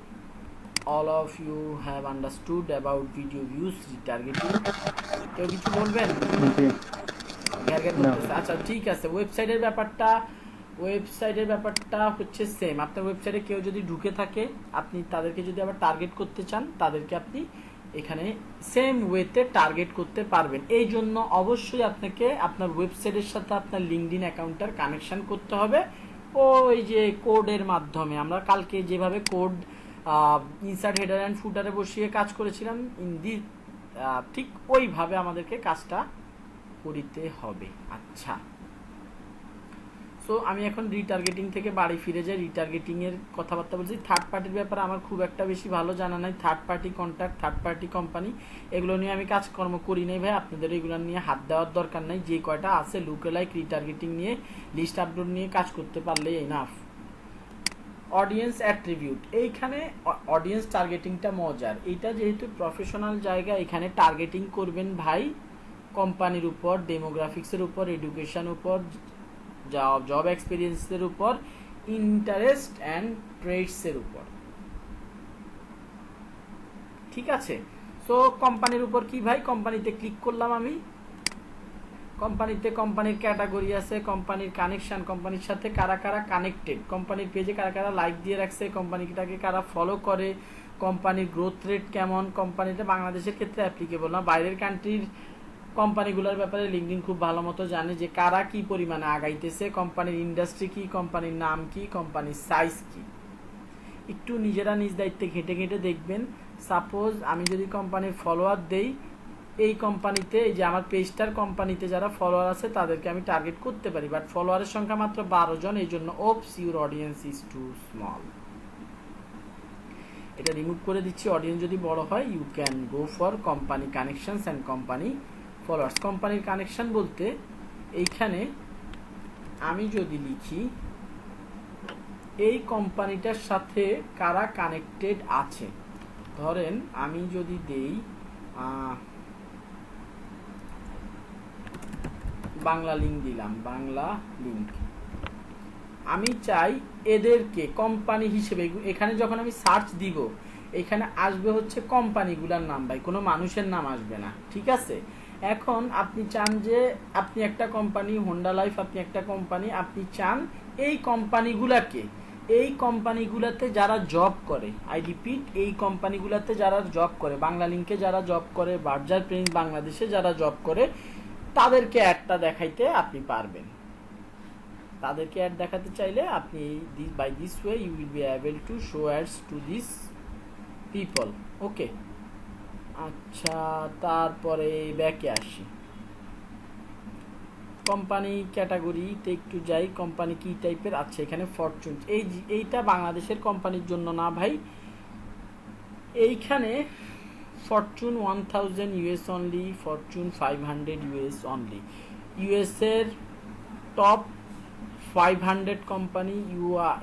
Speaker 1: all of you have understood about video views retargeting. কেউ কিছু বলবেন? আচ্ছা ঠিক আছে, ওয়েবসাইটের ব্যাপারটা হচ্ছে সেম। আপনার ওয়েবসাইটে কেউ যদি ঢুকে থাকে, আপনি তাদেরকে যদি আবার টার্গেট করতে চান, তাদেরকে আপনি এখানে সেম ওয়েতে টার্গেট করতে পারবেন। এই জন্য অবশ্যই আপনাকে আপনার ওয়েবসাইটের সাথে আপনার লিঙ্কডইন অ্যাকাউন্টটার কানেকশন করতে হবে। ওই যে কোডের মাধ্যমে আমরা কালকে যেভাবে কোড ইনসার্ট হেডার অ্যান্ড ফুটারে বসিয়ে কাজ করেছিলাম, ঠিক ওইভাবে আমাদেরকে কাজটা করিতে হবে। আচ্ছা, সো আমি এখন রিটার্গেটিং থেকে বাড়ি ফিরে যাই। রিটার্গেটিং এর কথাবার্তা বলছি। থার্ড পার্টির ব্যাপারে আমার খুব একটা বেশি ভালো জানা নাই। Third party contact, third party company, এগুলো নিয়ে আমি কাজকর্ম করি নাই ভাই। আপনাদের এগুলো নিয়ে হাত দেওয়ার দরকার নাই। যে কয়টা আছে লুকেলাইক রিটার্গেটিং নিয়ে, লিস্ট আপলোড নিয়ে কাজ করতে পারলেই এনাফ। অডিয়েন্স অ্যাট্রিবিউট, এইখানে অডিয়েন্স টার্গেটিংটা মজার। এইটা যেহেতু প্রফেশনাল জায়গা, এখানে টার্গেটিং করবেন ভাই কোম্পানির উপর, ডেমোগ্রাফিক্সের উপর, এডুকেশন উপর, জব এক্সপিরিয়েন্সের উপর, ইন্টারেস্ট অ্যান্ড ট্রেডসের উপর। ঠিক আছে, সো কোম্পানির উপর কি ভাই, কোম্পানিতে ক্লিক করলাম আমি। কোম্পানিতে কোম্পানির ক্যাটাগরি আছে, কোম্পানির কানেকশন, কোম্পানির সাথে কারা কারা কানেক্টেড, কোম্পানির পেজে কারা কারা লাইক দিয়ে রাখছে, কোম্পানিটাকে কারা ফলো করে, কোম্পানির গ্রোথ রেট কেমন। কোম্পানিটা বাংলাদেশের ক্ষেত্রে অ্যাপ্লিকেবল না, বাইরের কান্ট্রির কোম্পানিগুলোর ব্যাপারে লিঙ্কডইন খুব ভালো মতো জানে যে কারা কি পরিমাণে আগাইতেছে, কোম্পানির ইন্ডাস্ট্রি কি, কোম্পানির নাম কি, কোম্পানির সাইজ কি। একটু নিজেরা নিজ দায়িত্বে ঘেঁটে ঘেঁটে দেখবেন। সাপোজ আমি যদি কোম্পানির ফলোয়ার দেই, এই কোম্পানিতে, এই যে আমার পেজটার কোম্পানিতে যারা ফলোয়ার আছে তাদেরকে আমি টার্গেট করতে পারি, বাট ফলোয়ারের সংখ্যা মাত্র 12 জন। এই জন্য oops your audience is too small, এটা রিমুভ করে দিচ্ছি। অডিয়েন্স যদি বড় হয়, you can go for company connections and company followers. কোম্পানির কানেকশন বলতে এইখানে আমি যদি লিখি এই কোম্পানিটার সাথে কারা কানেক্টেড আছে, ধরেন আমি যদি দেই বাংলা লিঙ্ক দিলাম, বাংলা লিঙ্ক, আমি চাই এদেরকে কোম্পানি হিসেবে, এখানে যখন আমি সার্চ দিব এখানে আসবে হচ্ছে কোম্পানিগুলোর নাম ভাই, কোনো মানুষের নাম আসবে না। ঠিক আছে, এখন আপনি চান যে আপনি একটা কোম্পানি, হোন্ডা লাইফ, আপনি একটা কোম্পানি, আপনি চান এই কোম্পানিগুলাকে, এই কোম্পানিগুলাতে যারা জব করে, আই রিপিট, এই কোম্পানিগুলাতে যারা জব করে, বাংলা লিঙ্কে যারা জব করে, বার্জার প্রিন্ট বাংলাদেশে যারা জব করে, তাদেরকে অ্যাডটা দেখাইতে আপনি পারবেন। তাদেরকে অ্যাড দেখাতে চাইলে আপনি by this way you will be able to show ads to this people. Okay, আচ্ছা, তারপরে ব্যাকে আসি, কোম্পানি ক্যাটাগরিতে একটু যাই, কোম্পানি কি টাইপের। আচ্ছা, এখানে ফরচুন, এইটা বাংলাদেশের কোম্পানির জন্য না ভাই, এইখানে Fortune 1000 US only, Fortune 500 US only, US এর টপ 500 কোম্পানি,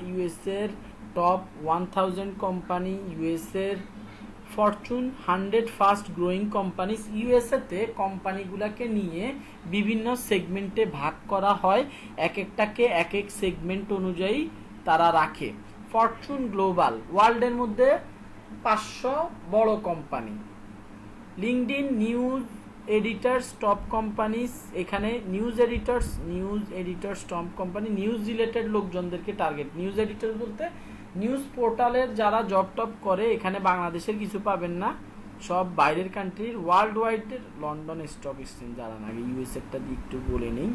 Speaker 1: ইউএস এর টপ 1000 কোম্পানি, ইউএস এর ফরচুন 100 ফাস্ট গ্রোয়িং কোম্পানিজ। ইউএসএতে কোম্পানিগুলোকে নিয়ে বিভিন্ন সেগমেন্টে ভাগ করা হয়, এক একটাকে এক এক সেগমেন্ট অনুযায়ী তারা রাখে। ফরচুন গ্লোবাল, ওয়ার্ল্ডের মধ্যে 500 বড় company. LinkedIn news editors top companies, এখানে news editors top company, news related লোকজনদেরকে টার্গেট। নিউজ এডিটর বলতে নিউজ পোর্টালের যারা জব টপ করে, এখানে বাংলাদেশের কিছু পাবেন না, সব বাইরের কান্ট্রির, ওয়ার্ল্ড ওয়াইডের। লন্ডন স্টক এক্সচেঞ্জ দাঁড়ান আগে ইউএসএরটা দিয়ে একটু বলে নেই,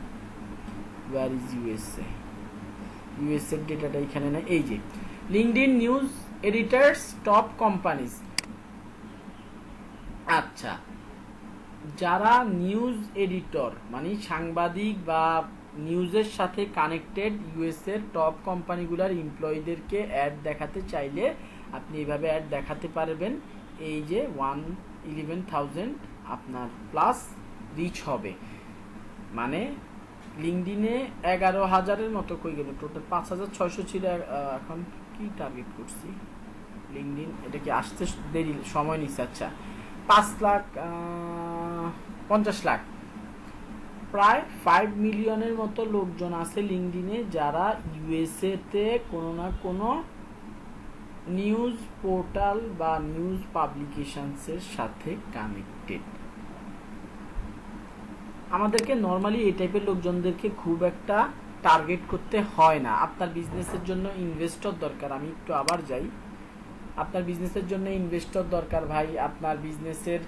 Speaker 1: ওয়ার ইজ ইউএসএ, ইউএসএর ডেটাটা এখানে না, এই যে LinkedIn news editors top companies. আচ্ছা, যারা নিউজ এডিটর মানে সাংবাদিক বা নিউজের সাথে কানেক্টেড, ইউএসএর টপ কোম্পানিগুলোর এমপ্লয়ীদেরকে অ্যাড দেখাতে চাইলে আপনি এইভাবে অ্যাড দেখাতে পারবেন। এই যে 111,000 আপনার প্লাস রিচ হবে, মানে লিঙ্কডইনে 11,000-এর মতো কই গেল, টোটাল 5,600 ছিল, এখন কি টার্গেট করছি লিঙ্কডইন এটা কি আসতে দেরি সময় নিচ্ছে। আচ্ছা 5 লাখ 50 লাখ প্রায় 5 মিলিয়নের মতো লোকজন আছে লিঙ্কডইনে যারা ইউএসএ তে কোনো না কোনো নিউজ পোর্টাল বা নিউজ পাবলিকেশনসের সাথে কানেক্টেড। আমাদেরকে নর্মালি এই টাইপের লোকজনদেরকে খুব একটা টার্গেট করতে হয় না। আপনার বিজনেসের জন্য ইনভেস্টর দরকার, আমি একটু আবার যাই, আপনার বিজনেসের জন্য ইনভেস্টর দরকার ভাই। আপনার বিজনেসের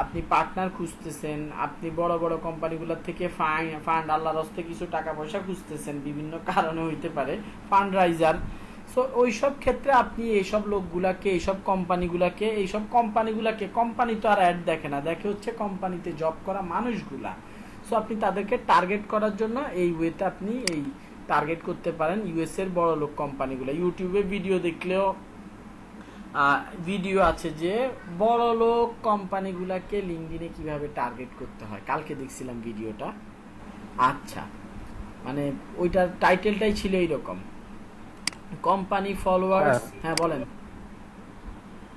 Speaker 1: আপনি পার্টনার খুঁজতেছেন, আপনি বড় বড় কোম্পানিগুলোর থেকে ফান্ড আল্লাহর হস্তে কিছু টাকা পয়সা খুঁজতেছেন, বিভিন্ন কারণে হইতে পারে ফান্ড রাইজার। সো ওইসব ক্ষেত্রে আপনি এইসব লোকগুলাকে, এইসব কোম্পানিগুলাকে, কোম্পানি তো আর অ্যাড দেখে না, দেখে হচ্ছে কোম্পানিতে জব করা মানুষগুলা। সো আপনি তাদেরকে টার্গেট করার জন্য এই ওয়েতে আপনি এই টার্গেট করতে পারেন ইউএস এর বড় লোক কোম্পানিগুলো। ইউটিউবে ভিডিও দেখলেও ভিডিও আছে যে বড় লোক কোম্পানিগুলাকে লিঙ্কডইনে কিভাবে টার্গেট করতে হয়, কালকে দেখছিলাম ভিডিওটা। আচ্ছা মানে ওইটার টাইটেলটাই ছিল এইরকম, কোম্পানি ফলোয়ার্স। হ্যাঁ বলেন।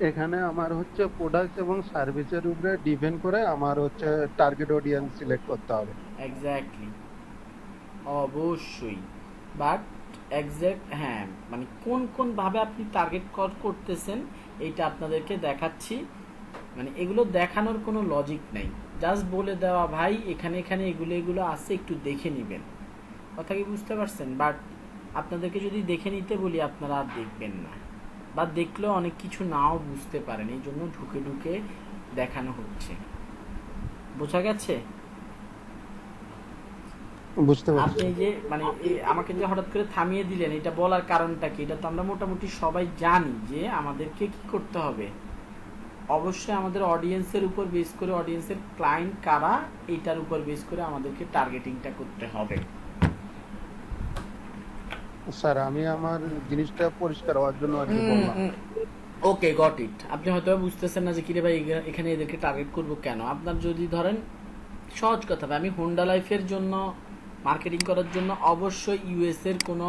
Speaker 7: এখানে আমার হচ্ছে প্রোডাক্ট এবং সার্ভিসের উপরে ডিপেন্ড করে আমার হচ্ছে টার্গেট অডিয়েন্স সিলেক্ট করতে হবে।
Speaker 1: এক্স্যাক্টলি, অবশ্যই। বাট এক্স্যাক্ট হ্যাঁ মানে কোন কোন ভাবে আপনি টার্গেট করতেছেন এইটা আপনাদেরকে দেখাচ্ছি। মানে এগুলো দেখানোর কোনো লজিক নাই, জাস্ট বলে দেওয়া ভাই এখানে এখানে এগুলো আছে একটু দেখে নেবেন, কথা কি বুঝতে পারছেন? বাট আপনাদেরকে যদি দেখে নিতে বলি আপনারা আর দেখবেন না, বা দেখলেও অনেক কিছু নাও বুঝতে পারেন, এই জন্য ঢুকে ঢুকে দেখানো হচ্ছে। বোঝা গেছে?
Speaker 7: বুঝতে পারছি।
Speaker 1: আপনি যে মানে আমাকে যে হঠাৎ করে থামিয়ে দিলেন, এটা বলার কারণটা কি? এটা তো আমরা মোটামুটি সবাই জানি যে আমাদেরকে কি করতে হবে। অবশ্যই আমাদের অডিয়েন্সের উপর বেস করে, অডিয়েন্সের ক্লায়েন্ট কারা এইটার উপর বেস করে আমাদেরকে টার্গেটিংটা করতে হবে।
Speaker 7: স্যার আমি আমার জিনিসটা পরিষ্কার হওয়ার জন্য আর কি বললাম।
Speaker 1: ওকে গট ইট। আপনি হয়তো বুঝতেছেন না যে কিরে ভাই এখানে এদেরকে টার্গেট করব কেন। আপনার যদি ধরেন সহজ কথা ভাই, আমি হোন্ডা লাইফের জন্য মার্কেটিং করার জন্য অবশ্যই ইউএস এর কোনো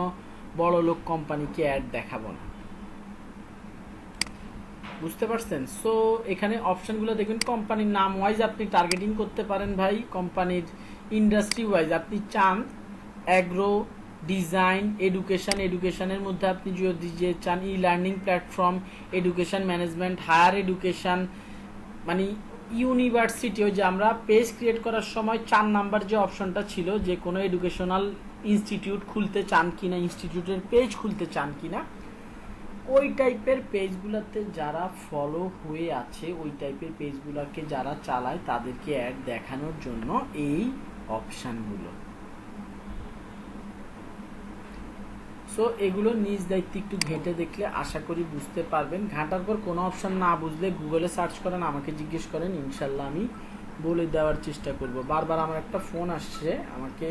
Speaker 1: বড় লোক কোম্পানিকে অ্যাড দেখাবো না, বুঝতে পারছেন? সো এখানে অপশনগুলো দেখবেন, কোম্পানির নাম ওয়াইজ আপনি টার্গেটিং করতে পারেন ভাই, কোম্পানির ইন্ডাস্ট্রি ওয়াইজ আপনি চান অ্যাগ্রো, ডিজাইন, এডুকেশনের মধ্যে আপনি যদি যে চান e learning platform, education management, higher education, মানে ইউনিভার্সিটি। ওই যে আমরা পেজ ক্রিয়েট করার সময় 4 নাম্বার যে অপশনটা ছিল যে কোনো এডুকেশনাল ইনস্টিটিউট খুলতে চান কিনা, ইনস্টিটিউটের পেজ খুলতে চান কিনা, ওই টাইপের পেজগুলোতে যারা ফলো হয়ে আছে, ওই টাইপের পেজগুলোকে যারা চালায় তাদেরকে অ্যাড দেখানোর জন্য এই অপশানগুলো। সো এগুলো নিজ দায়িত্বে একটু ঘেঁটে দেখলে আশা করি বুঝতে পারবেন। ঘাঁটার পর কোনো অপশান না বুঝলে গুগলে সার্চ করেন, আমাকে জিজ্ঞেস করেন, ইনশাল্লাহ আমি বলে দেওয়ার চেষ্টা করব। বারবার আমার একটা ফোন আসছে, আমাকে